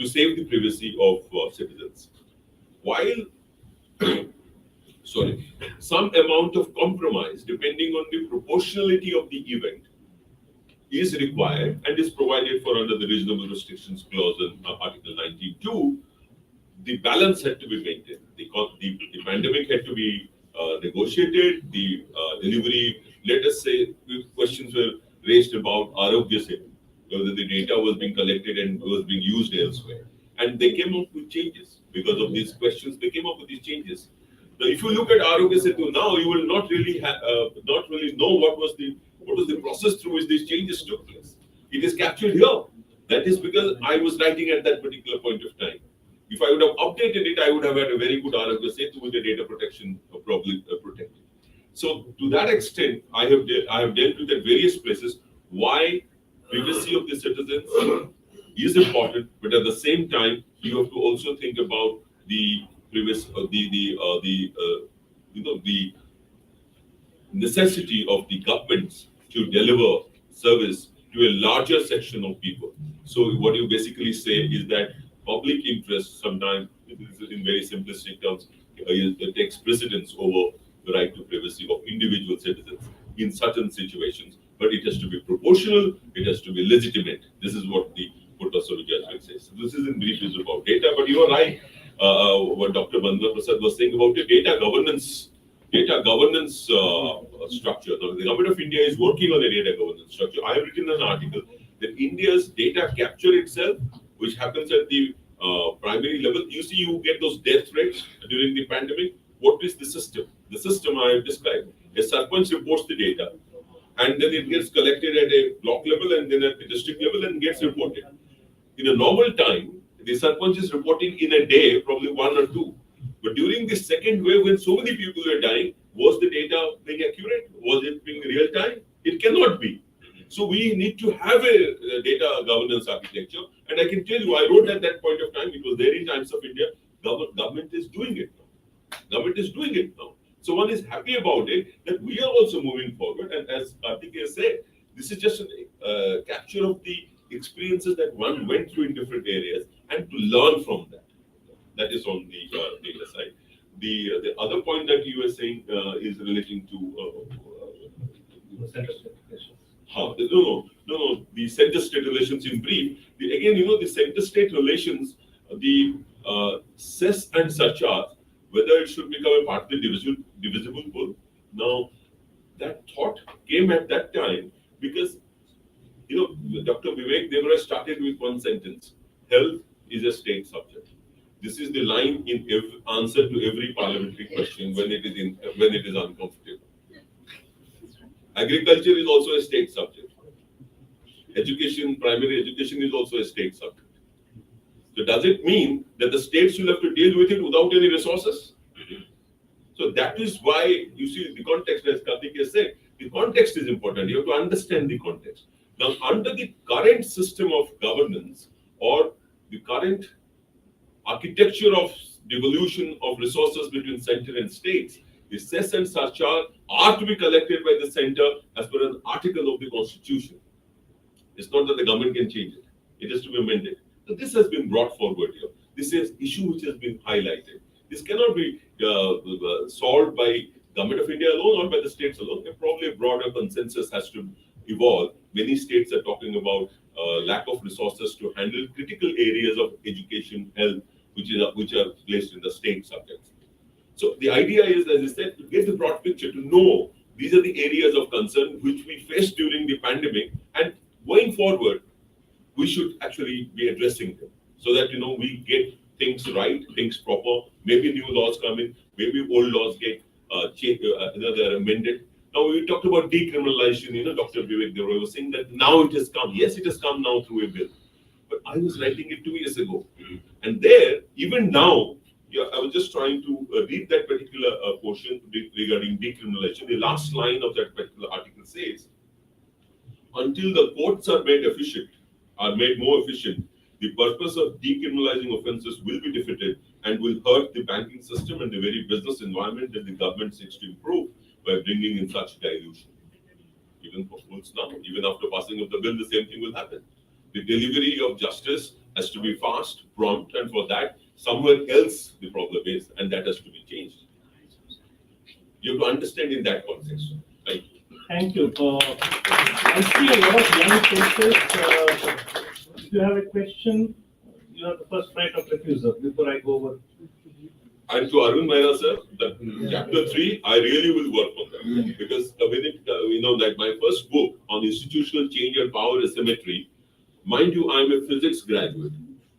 save the privacy of citizens. While, sorry, some amount of compromise, depending on the proportionality of the event, is required and is provided for under the reasonable restrictions clause in Article 92, the balance had to be maintained. The pandemic had to be negotiated. The delivery, let us say, questions were raised about Arogya Setu, whether the data was being collected and was being used elsewhere. And they came up with changes. Because of these questions, they came up with these changes. Now, if you look at Arogya Setu now, you will not really know what was the process through which these changes took place. It is captured here. That is because I was writing at that particular point of time. If I would have updated it, I would have had a very good Arogya Setu with the data protection probably protected. So to that extent, I have dealt with at various places why privacy of the citizens is important, but at the same time, you have to also think about the privacy, the necessity of the governments to deliver service to a larger section of people. So what you basically say is that public interest sometimes, in very simplistic terms, takes precedence over the right to privacy of individual citizens in certain situations. But it has to be proportional, it has to be legitimate. This is what the Purtasolu judgment says. So this is in brief is about data, but you are right. What Dr. Bandra Prasad was saying about the data governance structure. Now, the government of India is working on a data governance structure. I have written an article that India's data capture itself, which happens at the primary level. You see, you get those death rates during the pandemic. What is the system? The system I have described. A sarpanch reports the data, and then it gets collected at a block level and then at the district level and gets reported. In a normal time, the sarpanch is reporting in a day, probably 1 or 2. But during the second wave, when so many people were dying, was the data being accurate? Was it being real time? It cannot be. So we need to have a data governance architecture. And I can tell you, I wrote at that point of time, it was there in Times of India, government is doing it now. Government is doing it now. So one is happy about it, that we are also moving forward. And as Karthikeya said, this is just a capture of the experiences that one went through in different areas and to learn from that. That is on the data side. The other point that you were saying is relating to center state relations. No. The center-state relations in brief. The center-state relations, the cess and surcharge, whether it should become a part of the divisible pool. Now, that thought came at that time because, Dr. Vivek Devara started with one sentence: health is a state subject. This is the line in answer to every parliamentary question when it is uncomfortable. Agriculture is also a state subject. Education, primary education is also a state subject. So does it mean that the states will have to deal with it without any resources? So that is why you see the context, as Karthikeya said, the context is important. You have to understand the context. Now, under the current system of governance or the current architecture of devolution of resources between center and states, the cess and surcharge are to be collected by the center as per an article of the Constitution. It's not that the government can change it. It has to be amended. So this has been brought forward here. This is issue which has been highlighted. This cannot be solved by Government of India alone or by the states alone. Probably a broader consensus has to evolve. Many states are talking about lack of resources to handle critical areas of education, health, which are placed in the state subjects. So the idea is, as I said, to get the broad picture, to know these are the areas of concern which we faced during the pandemic, and going forward, we should actually be addressing them so that we get things right, things proper. Maybe new laws come in, maybe old laws get they're amended. Now we talked about decriminalization. Dr. Vivek Devara was saying that now it has come. Yes, it has come now through a bill. But I was writing it 2 years ago, and there, even now, I was just trying to read that particular portion regarding decriminalization. The last line of that particular article says, until the courts are made efficient are made more efficient, the purpose of decriminalizing offences will be defeated and will hurt the banking system and the very business environment that the government seeks to improve by bringing in such dilution. Even for fools now, even after passing of the bill, the same thing will happen. The delivery of justice has to be fast, prompt, and for that, somewhere else the problem is, and that has to be changed. You have to understand in that context. Right? Thank you. I see a lot of young faces. If you have a question, you have the first right of refusal before I go over. And to Arun Mehra sir, that chapter 3, I really will work on that. Because like my first book on institutional change and power asymmetry, mind you, I'm a physics graduate.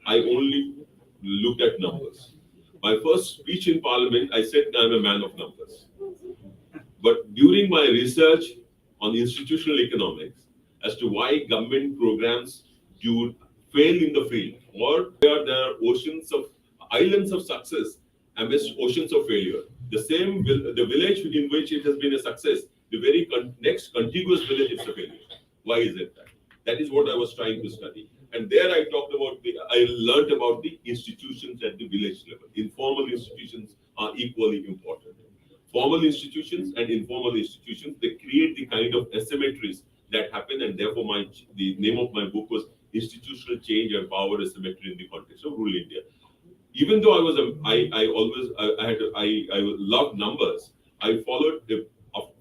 I only look at numbers. My first speech in parliament, I said I'm a man of numbers. But during my research on institutional economics as to why government programs do fail in the field, or where there are islands of success amidst oceans of failure. The village in which it has been a success, the very next contiguous village is a failure. Why is it that? That is what I was trying to study. And there I learned about the institutions at the village level. Informal institutions are equally important. Formal institutions and informal institutions, they create the kind of asymmetries that happen, and therefore the name of my book was Institutional Change and Power Asymmetry in the Context of Rural India. Even though I loved numbers, I followed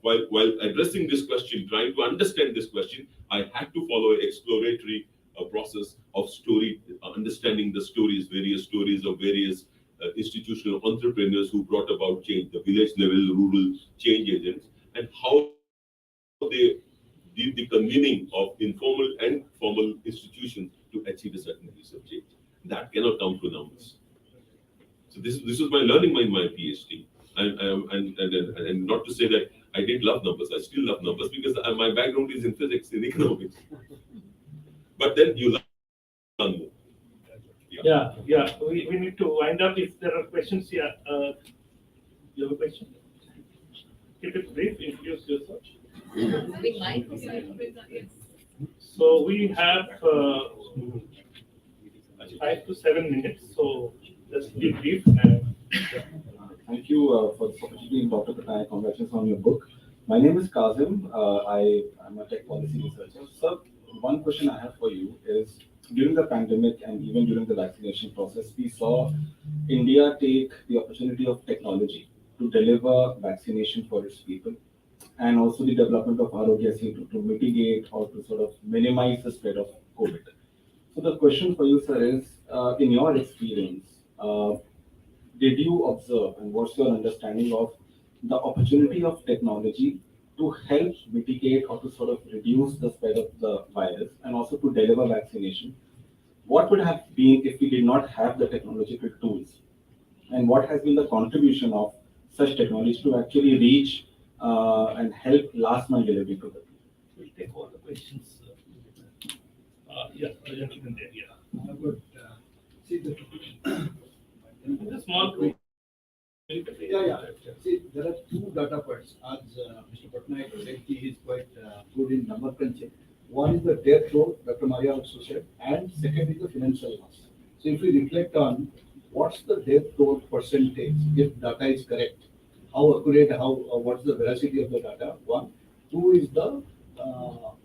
while addressing this question, trying to understand this question, I had to follow an exploratory process of understanding the various stories of various institutional entrepreneurs who brought about change, the village level rural change agents, and how they did the convening of informal and formal institutions to achieve a certain piece of change. That cannot come through numbers. So this was my learning in my PhD. And not to say that I didn't love numbers, I still love numbers because my background is in physics, in economics. But then you learn more. Yeah. We need to wind up. If there are questions, you have a question? Keep it brief, introduce yourself. So we have 5 to 7 minutes, so just be brief. Thank you for this opportunity, Dr. Patnaik. Congratulations on your book. My name is Kazim. I am a tech policy researcher. Sir, one question I have for you is, during the pandemic and even during the vaccination process, we saw India take the opportunity of technology to deliver vaccination for its people, and also the development of Arogya Setu to mitigate or to sort of minimize the spread of COVID. So the question for you, sir, is, in your experience, did you observe and what's your understanding of the opportunity of technology to help mitigate or to sort of reduce the spread of the virus and also to deliver vaccination? What would have been if we did not have the technological tools? And what has been the contribution of such technology to actually reach and help last mile delivery to the people? We'll take all the questions. The gentleman there, I would see the The small group. See, there are two data points. As Mr. Patnaik said, he is quite good in number crunching. One is the death toll, Dr. Maria also said, and second is the financial loss. So if we reflect on what's the death toll percentage, if data is correct, how accurate, what's the veracity of the data? One. Two is the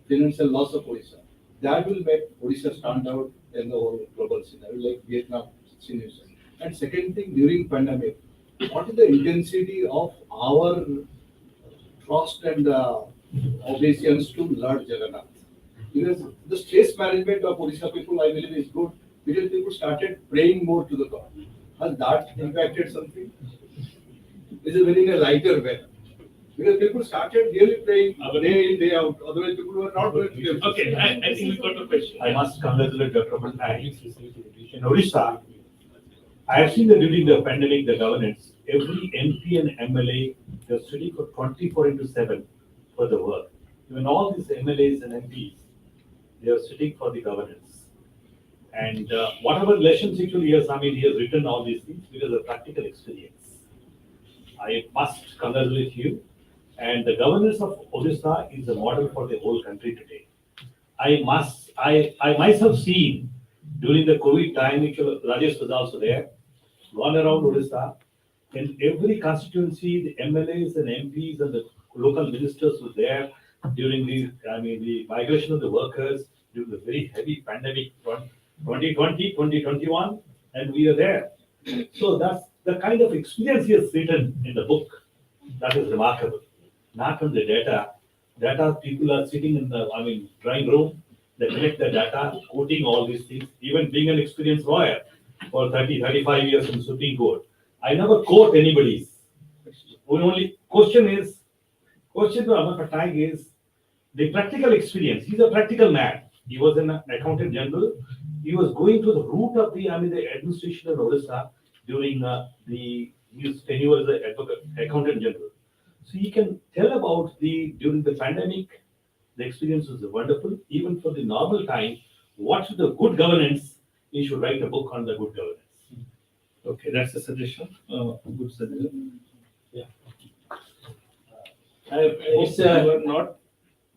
financial loss of Odisha. That will make Odisha stand out in the whole global scenario, like Vietnam scenario. And second thing, during pandemic, what is the intensity of our trust and obeisance to Lord Jagannath? Because the stress management of Odisha people, I believe, is good because people started praying more to the God. Has that impacted something? Is it very in a lighter way? Because people started really praying day in, day out. Otherwise, people were not going to give. Okay, I think we got a question. I must congratulate Dr. Patnaik. In Odisha, I have seen that during the pandemic, the governance, every MP and MLA, they're studying for 24/7 for the work. Even all these MLAs and MPs, they are sitting for the governance. And whatever lessons actually he has written all these things because of practical experience. I must congratulate you. And the governance of Odisha is a model for the whole country today. I myself seen during the COVID time, which Rajesh was also there, gone around Odisha. In every constituency, the MLAs and MPs and the local ministers were there during the migration of the workers during the very heavy pandemic 2020, 2021, and we are there. So that's the kind of experience he has written in the book. That is remarkable. Not on the data. Data people are sitting in the drawing room. They collect the data, quoting all these things. Even being an experienced lawyer for 30, 35 years in the Supreme Court, I never quote anybody's. Only question to Amar Patnaik is the practical experience. He's a practical man. He was an accountant general. He was going to the root of the administration of Odisha during his tenure as an accountant general. So he can tell about during the pandemic, the experience was wonderful. Even for the normal time, what's the good governance? He should write a book on the good governance. Okay, that's a suggestion. Good suggestion. Yeah. I hope It's, you are not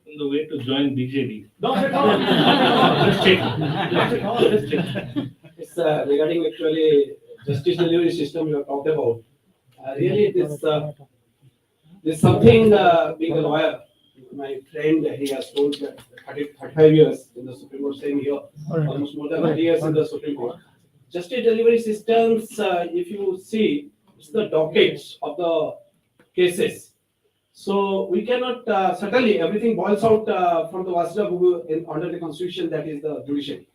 on the way to join BJD. Not at all. Not at all. Just check. Not at all. Just check. It's regarding actually justice delivery system you have talked about. Really, this something being a lawyer. My friend, he has told that 35 years in the Supreme Court, same here, almost more than 30 years in the Supreme Court. Justice delivery systems, if you see, it's the dockets of the cases. So we cannot, certainly everything boils out from the Vajra under the constitution, that is the judiciary.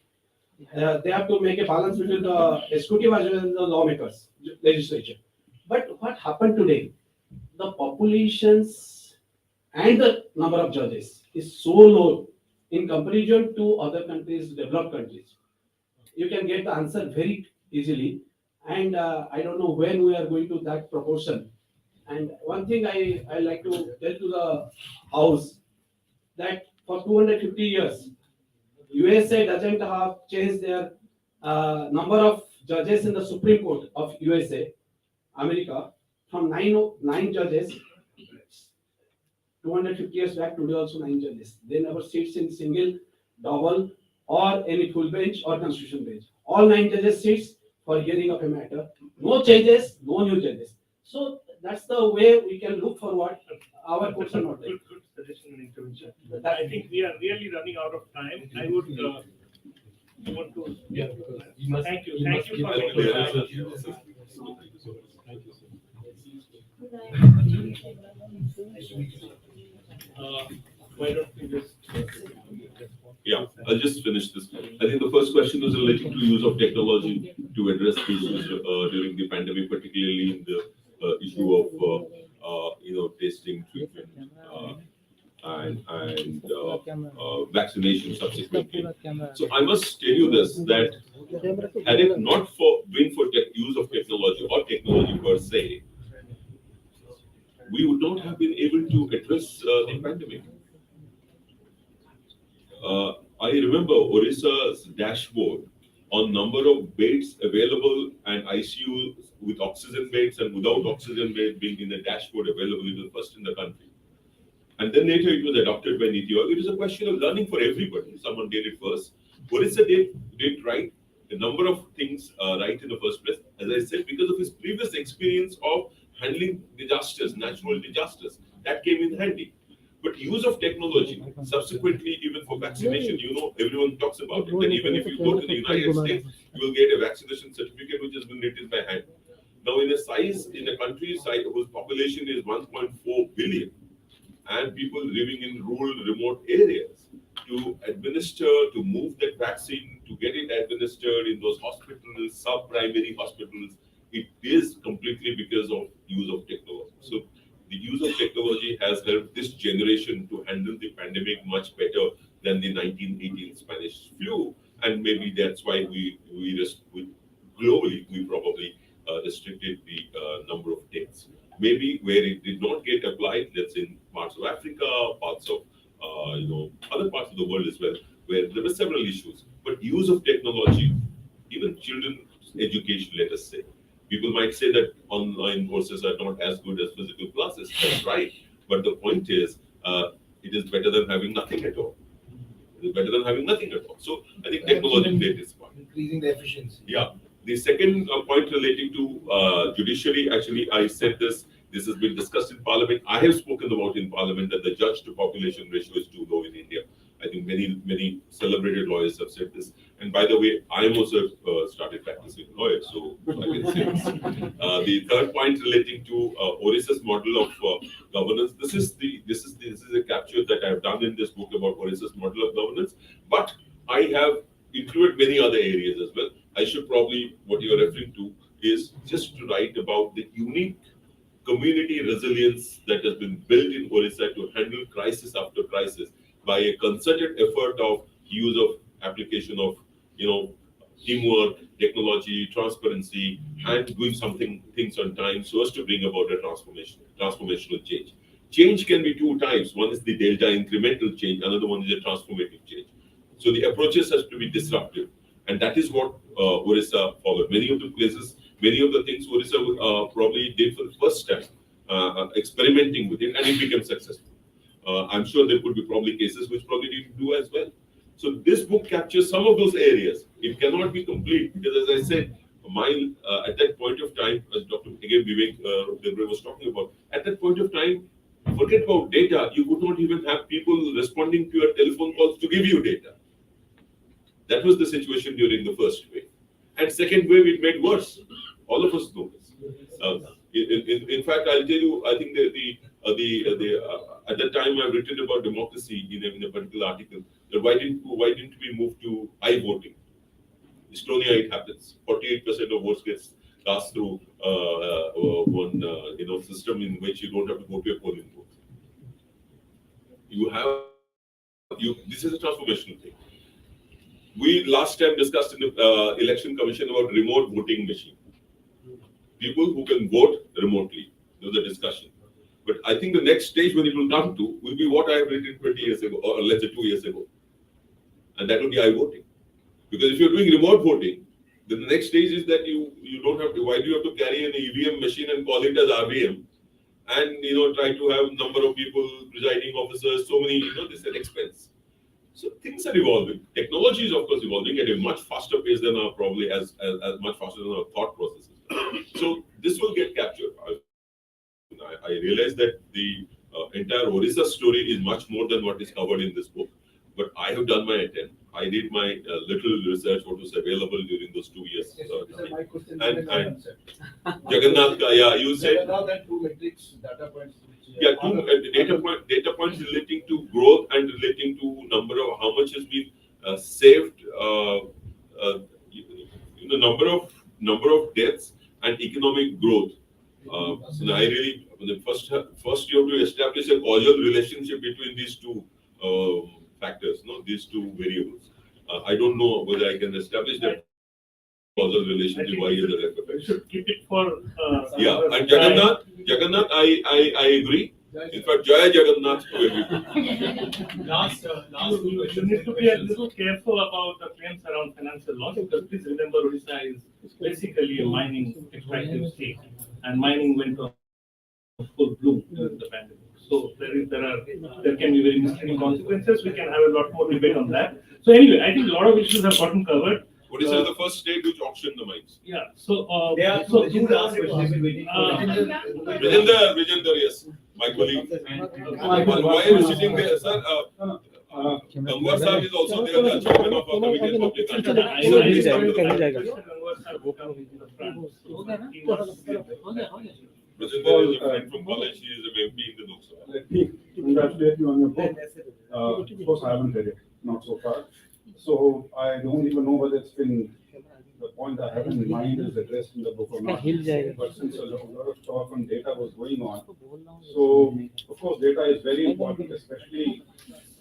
They have to make a balance between the executive as well as the lawmakers, legislature. But what happened today? The populations and the number of judges is so low in comparison to other countries, developed countries. You can get the answer very easily. And I don't know when we are going to that proportion. And one thing I like to tell to the House that for 250 years, USA doesn't have changed their number of judges in the Supreme Court of USA, America, from nine judges, 250 years back, today also 9 judges. They never sits in single, double, or any full bench or constitution bench. All 9 judges sits for hearing of a matter. No changes, no new judges. So that's the way we can look forward. Our courts are not there. Good suggestion and intervention. I think we are really running out of time. I would want to. Yeah, Thank you. Thank you for making time. Why don't we just? Yeah, I'll just finish this. I think the first question was related to use of technology to address issues during the pandemic, particularly in the issue of testing, treatment, and vaccination subsequently. So I must tell you this, that had it not been for use of technology or technology per se, we would not have been able to address the pandemic. I remember Odisha's dashboard on number of beds available and ICU with oxygen beds and without oxygen beds being in the dashboard available. It was first in the country. And then later it was adopted by Niti Aayog. It is a question of learning for everybody. Someone did it first. Odisha did right a number of things right in the first place. As I said, because of his previous experience of handling disasters, natural disasters, that came in handy. But use of technology, subsequently, even for vaccination, everyone talks about it. And even if you go to the United States, you will get a vaccination certificate which has been written by hand. Now, in a country whose population is 1.4 billion, and people living in rural, remote areas, to move that vaccine, to get it administered in those hospitals, sub-primary hospitals, it is completely because of use of technology. So the use of technology has helped this generation to handle the pandemic much better than the 1918 Spanish flu, and maybe that's why we globally probably restricted the number of deaths. Maybe where it did not get applied, let's say in parts of Africa, parts of other parts of the world as well, where there were several issues. But use of technology, even children's education, let us say. People might say that online courses are not as good as physical classes. That's right. But the point is, it is better than having nothing at all. It is better than having nothing at all. So I think technology played its part. Increasing the efficiency. Yeah. The second point relating to judiciary, actually, I said this. This has been discussed in Parliament. I have spoken about in Parliament that the judge to population ratio is too low in India. I think many celebrated lawyers have said this. And by the way, I am also started practicing lawyer, so I can say this. The third point relating to Odisha's model of governance. This is a capture that I have done in this book about Odisha's model of governance. But I have included many other areas as well. I should probably, what you are referring to is just to write about the unique community resilience that has been built in Odisha to handle crisis after crisis by a concerted effort of use of application of, teamwork, technology, transparency, and doing things on time so as to bring about a transformational change. Change can be two types. One is the delta incremental change, another one is a transformative change. So the approaches has to be disruptive. And that is what Odisha followed. Many of the things Odisha probably did for the first time, experimenting with it, and it became successful. I'm sure there could be probably cases which probably didn't do as well. So this book captures some of those areas. It cannot be complete because, as I said, at that point of time, as Dr. Vivek Debre was talking about, at that point of time, forget about data. You could not even have people responding to your telephone calls to give you data. That was the situation during the first wave. And second wave, it made worse. All of us know this. In fact, I'll tell you, I think at that time I've written about democracy in a particular article. That why didn't we move to voting? Estonia, it happens. 48% of votes gets cast through one system in which you don't have to go to a polling booth. This is a transformational thing. We last time discussed in the election commission about remote voting machine. People who can vote remotely. There was a discussion. But I think the next stage when it will come to will be what I have written 20 years ago, or let's say 2 years ago. And that will be voting. Because if you're doing remote voting, then the next stage is that you don't have to, why do you have to carry an EVM machine and call it as RVM? And try to have number of people, presiding officers, so many, this is an expense. So things are evolving. Technology is of course evolving at a much faster pace than our probably as much faster than our thought processes. So this will get captured. I realize that the entire Odisha story is much more than what is covered in this book. But I have done my attempt. I did my little research what was available during those 2 years. My question and Jagannath, you said. Now that two metrics, data points. Data points relating to growth and relating to number of how much has been saved, number of deaths and economic growth. So I really first you have to establish a causal relationship between these two factors, these two variables. I don't know whether I can establish that causal relationship. Why is the We should keep it for. And Jagannath, I agree. In fact, Jaya Jagannath to everybody. Last You need to be a little careful about the claims around financial loss because please remember Odisha is basically a mining extractive state and mining went on full bloom during the pandemic. So there can be very misleading consequences. We can have a lot more debate on that. So anyway, I think a lot of issues have gotten covered. Odisha is the first state which auctioned the mines. Yeah. So Vijender, yes, my colleague. Why are you sitting there, sir? Gangwar Sahib is also there, the chairman of Committee on Public Vijender is a friend from college. He is a MP in the Lok Sabha. Let me congratulate you on your book. Of course, I haven't read it, not so far. So I don't even know whether it's been, the point I have in mind is addressed in the book or not. But since a lot of talk on data was going on, so of course data is very important, especially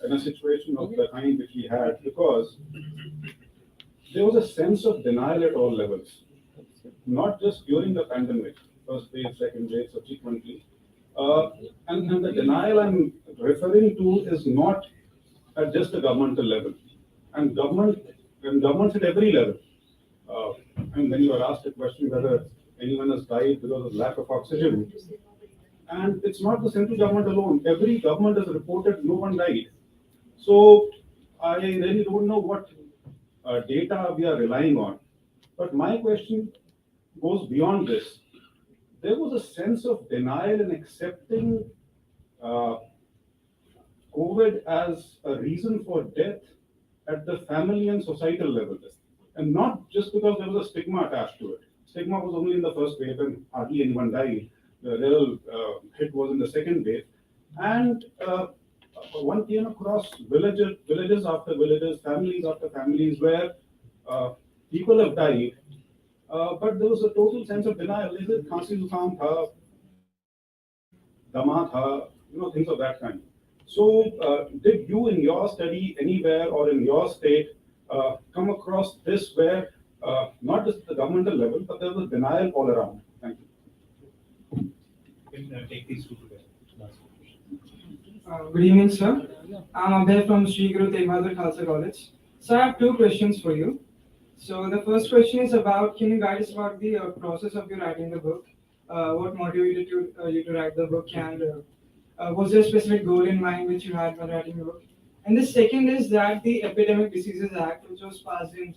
in a situation of the kind which we had, because there was a sense of denial at all levels, not just during the pandemic, first wave, second wave, subsequently. And the denial I'm referring to is not at just a governmental level. And governments at every level. And when you are asked a question whether anyone has died because of lack of oxygen, and it's not the central government alone. Every government has reported no one died. So I really don't know what data we are relying on. But my question goes beyond this. There was a sense of denial in accepting uh, COVID as a reason for death at the family and societal level. And not just because there was a stigma attached to it. Stigma was only in the first wave and hardly anyone died. The real hit was in the second wave. And one came across villages after villages, families after families where people have died, but there was a total sense of denial. Is it Khansi Zukam tha, Dama tha, things of that kind. So, did you in your study anywhere or in your state come across this where not just the governmental level, but there was denial all around? Thank you. We can take these two together. Good evening, sir. I'm Abhay from Sri Guru Tegh Bahadur Khalsa College. So I have two questions for you. So the first question is about, can you guide us about the process of you writing the book? What motivated you to write the book, and was there a specific goal in mind which you had when writing the book? And the second is that the Epidemic Diseases Act, which was passed in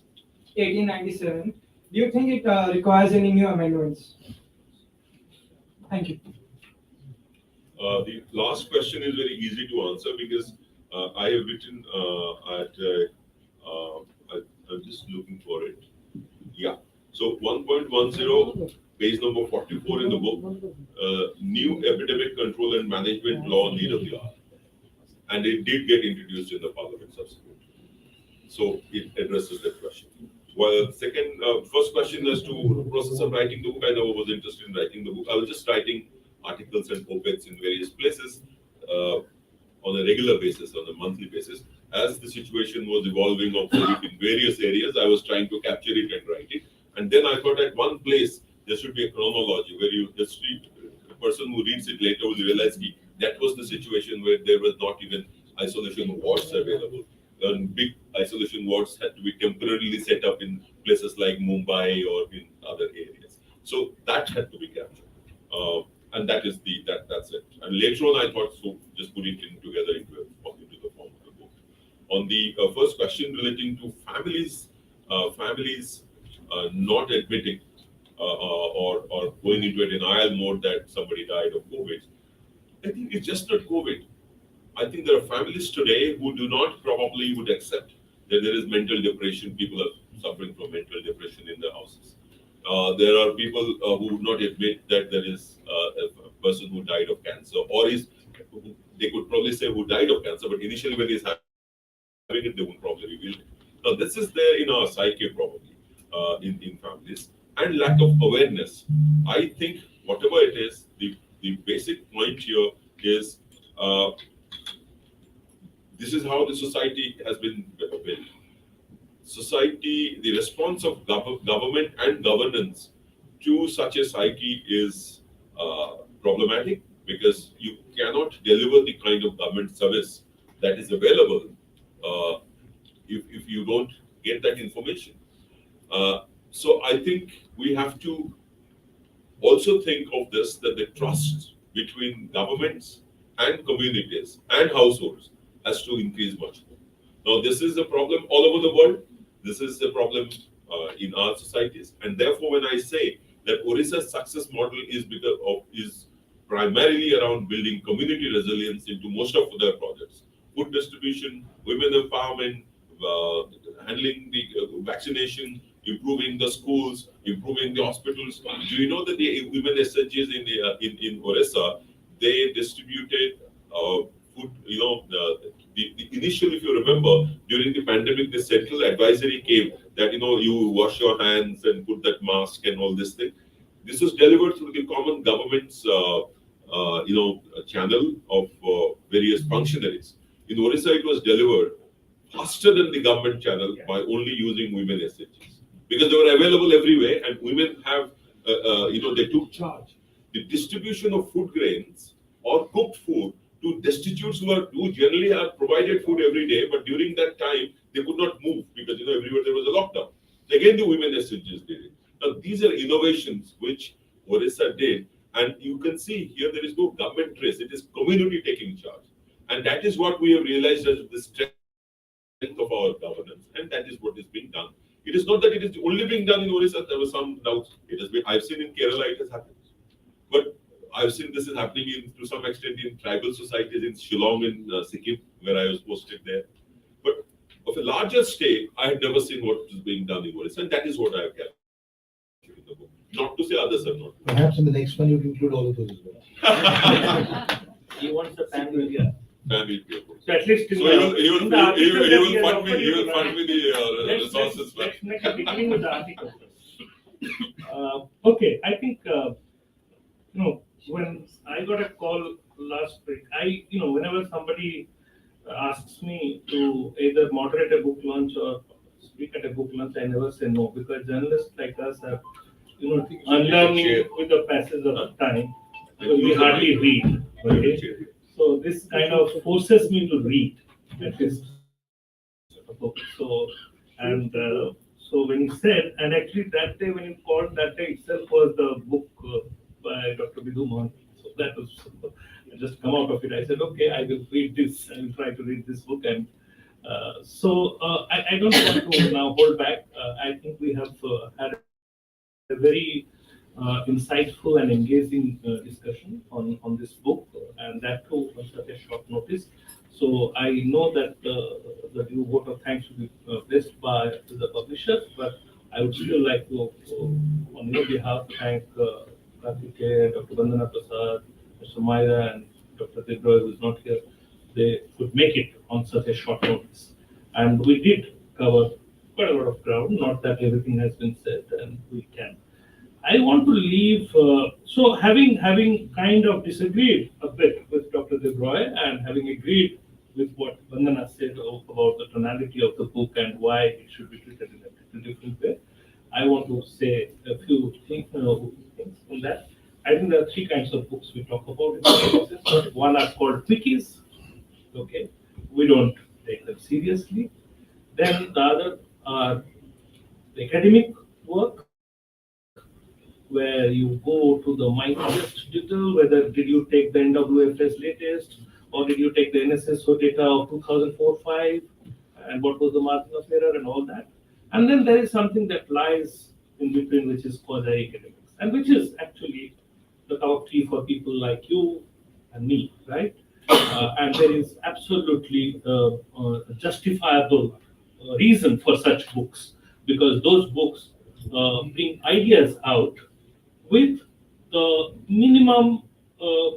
1897, do you think it requires any new amendments? Thank you. The last question is very easy to answer because I have written I'm just looking for it. Yeah. So 1.10, page number 44 in the book, new epidemic control and management law need of the hour. And it did get introduced in the parliament subsequently. So it addresses that question. Well, first question as to the process of writing the book, I never was interested in writing the book. I was just writing articles and op-eds in various places on a regular basis, on a monthly basis. As the situation was evolving of COVID in various areas, I was trying to capture it and write it. And then I thought at one place, there should be a chronology where the person who reads it later will realize that was the situation where there was not even isolation wards available. And big isolation wards had to be temporarily set up in places like Mumbai or in other areas. So that had to be captured. And that's it. And later on, I thought, so just put it together into the form of the book. On the first question relating to families not admitting or going into a denial mode that somebody died of COVID, I think it's just not COVID. I think there are families today who probably would accept that there is mental depression. People are suffering from mental depression in their houses. There are people who would not admit that there is a person who died of cancer, or they could probably say who died of cancer, but initially when he's having it, they would probably reveal it. Now, this is there in our psyche probably, in families, and lack of awareness. I think whatever it is, the basic point here is this is how the society has been built. Society, the response of government and governance to such a psyche is problematic because you cannot deliver the kind of government service that is available if you don't get that information. So I think we have to also think of this, that the trust between governments and communities and households has to increase much more. Now, this is a problem all over the world. This is a problem in our societies. And therefore, when I say that Odisha's success model is primarily around building community resilience into most of their projects, food distribution, women empowerment, handling the vaccination, improving the schools, improving the hospitals. Do you know that the women SHGs in Odisha, they distributed food, initially, if you remember, during the pandemic, the central advisory came that, you wash your hands and put that mask and all this thing. This was delivered through the common government's, channel of various functionaries. In Odisha, it was delivered faster than the government channel by only using women SHGs. Because they were available everywhere and women have, they took charge. The distribution of food grains or cooked food to destitutes who generally are provided food every day, but during that time, they could not move because, everywhere there was a lockdown. Again, the women SHGs did it. Now, these are innovations which Odisha did. And you can see here, there is no government trace. It is community taking charge. And that is what we have realized as the strength of our governance, and that is what is being done. It is not that it is only being done in Odisha. There was some doubts. It has been. I've seen in Kerala it has happened, but I've seen this is happening to some extent in tribal societies in Shillong in Sikkim, where I was posted there. But of a larger scale, I had never seen what is being done in Odisha, and that is what I have captured in the book. Not to say others are not. Perhaps in the next one you can include all of those as well. He wants the pan-India. Family people. So at least in So the, he will in the article that he has fund me. offered He you will to fund write. me the Let's resources. make a beginning with the article first. Okay, I think when I got a call last week, whenever somebody asks me to either moderate a book launch or speak at a book launch, I never say no, because journalists like us are unlearning with the passage of time, because we hardly read. Okay? So this kind of forces me to read at least a book. So when he said, and actually that day when he called, that day itself was the book by Dr. Bidhu Mohan. So that was just come out of it. I said, okay, I will read this. I will try to read this book. And I don't want to now hold back. I think we have had a very insightful and engaging discussion on this book, and that too on such a short notice. So I know that the due vote of thanks should be placed by the publisher, but I would still like to, on your behalf, thank Karthikeya, Dr. Vandana Prasad, Mr. Maida, and Dr. Debroy, who is not here. They could make it on such a short notice. And we did cover quite a lot of ground, not that everything has been said, and we can. I want to leave, so having kind of disagreed a bit with Dr. Debroy and having agreed with what Vandana said about the tonality of the book and why it should be treated in a different way, I want to say a few things on that. I think there are three kinds of books we talk about in the process. One are called quickies. Okay, we don't take them seriously. Then the other are the academic work, where you go to the mightiest detail, whether did you take the NWFS latest, or did you take the NSSO data of 2004-5, and what was the margin of error and all that. And then there is something that lies in between, which is quasi-academics, and which is actually the cup of tea for people like you and me, right? And there is absolutely a justifiable reason for such books, because those books bring ideas out with the minimum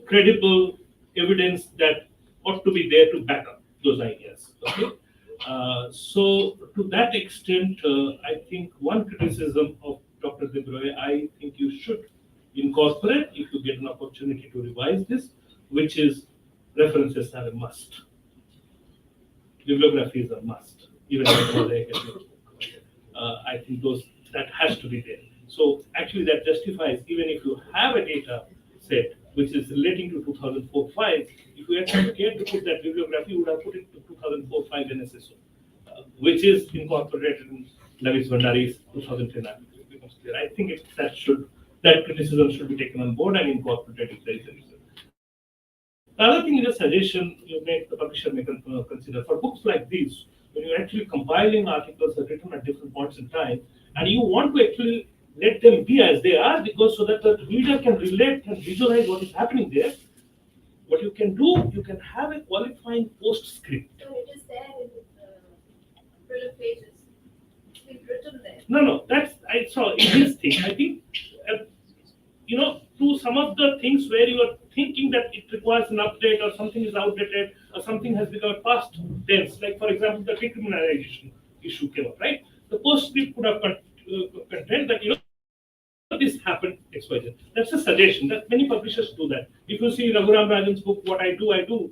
credible evidence that ought to be there to back up those ideas. Okay? So to that extent, I think one criticism of Dr. Debroy, I think you should incorporate if you get an opportunity to revise this, which is references are a must. Bibliography is a must, even if it was an academic book. I think that has to be there. So actually that justifies, even if you have a data set which is relating to 2004-5, if you actually care to put that bibliography, you would have put it to 2004-5 NSSO, which is incorporated in Lavis Bhandari's 2010 article. I think that criticism should be taken on board and incorporated if there is a reason. The other thing is a suggestion the publisher may consider. For books like these, when you're actually compiling articles that are written at different points in time, and you want to actually let them be as they are, because so that the reader can relate and visualize what is happening there, what you can do, you can have a qualifying postscript. So it is there in the pages. It's been written there. No, I saw in this thing. I think, to some of the things where you are thinking that it requires an update or something is outdated or something has become past tense, like for example, the decriminalization issue came up, right? The postscript could have contained that, this happened, XYZ. That's a suggestion that many publishers do that. If you see Raghuram Rajan's book, What I Do,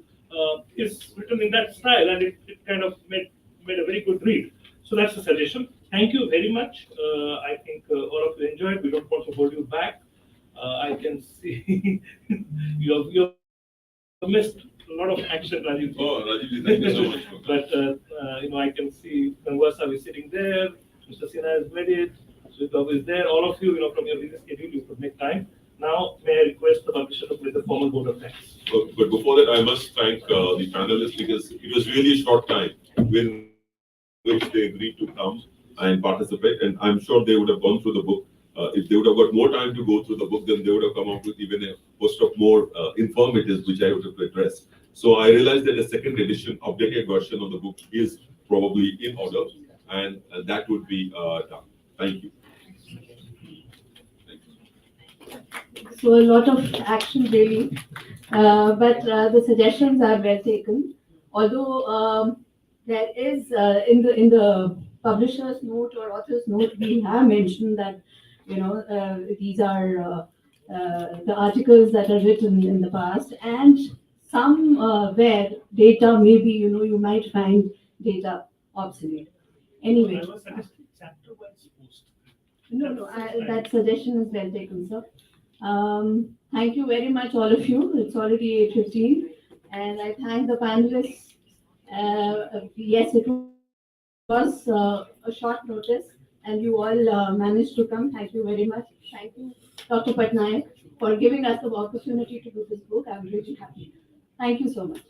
is written in that style, and it kind of made a very good read. So that's a suggestion. Thank you very much. I think all of you enjoyed. We don't want to hold you back. I can see you have missed a lot of action, Rajiv. Oh, Rajiv, thank you so much. But I can see Kanwasa is sitting there. Mr. Sinha has made it. Sweetbabu is there. All of you, from your busy schedule, you could make time. Now, may I request the publisher to place a formal vote of thanks. But before that, I must thank the panelists, because it was really a short time. When which they agreed to come and participate. And I'm sure they would have gone through the book. If they would have got more time to go through the book, then they would have come up with even a host of more informatives, which I would have addressed. So I realized that a second edition, updated version of the book is probably in order, and that would be done. Thank you. So a lot of action really, but the suggestions are well taken. Although there is in the publisher's note or author's note, we have mentioned that these are the articles that are written in the past, and some where data maybe you might find data obsolete. Anyway, I was suggesting chapter-wise post. that suggestion is well taken, sir. Thank you very much, all of you. It's already 8:15, and I thank the panelists. Yes, it was a short notice, and you all managed to come. Thank you very much. Thank you, Dr. Patnaik, for giving us the opportunity to do this book. I'm really happy. Thank you so much.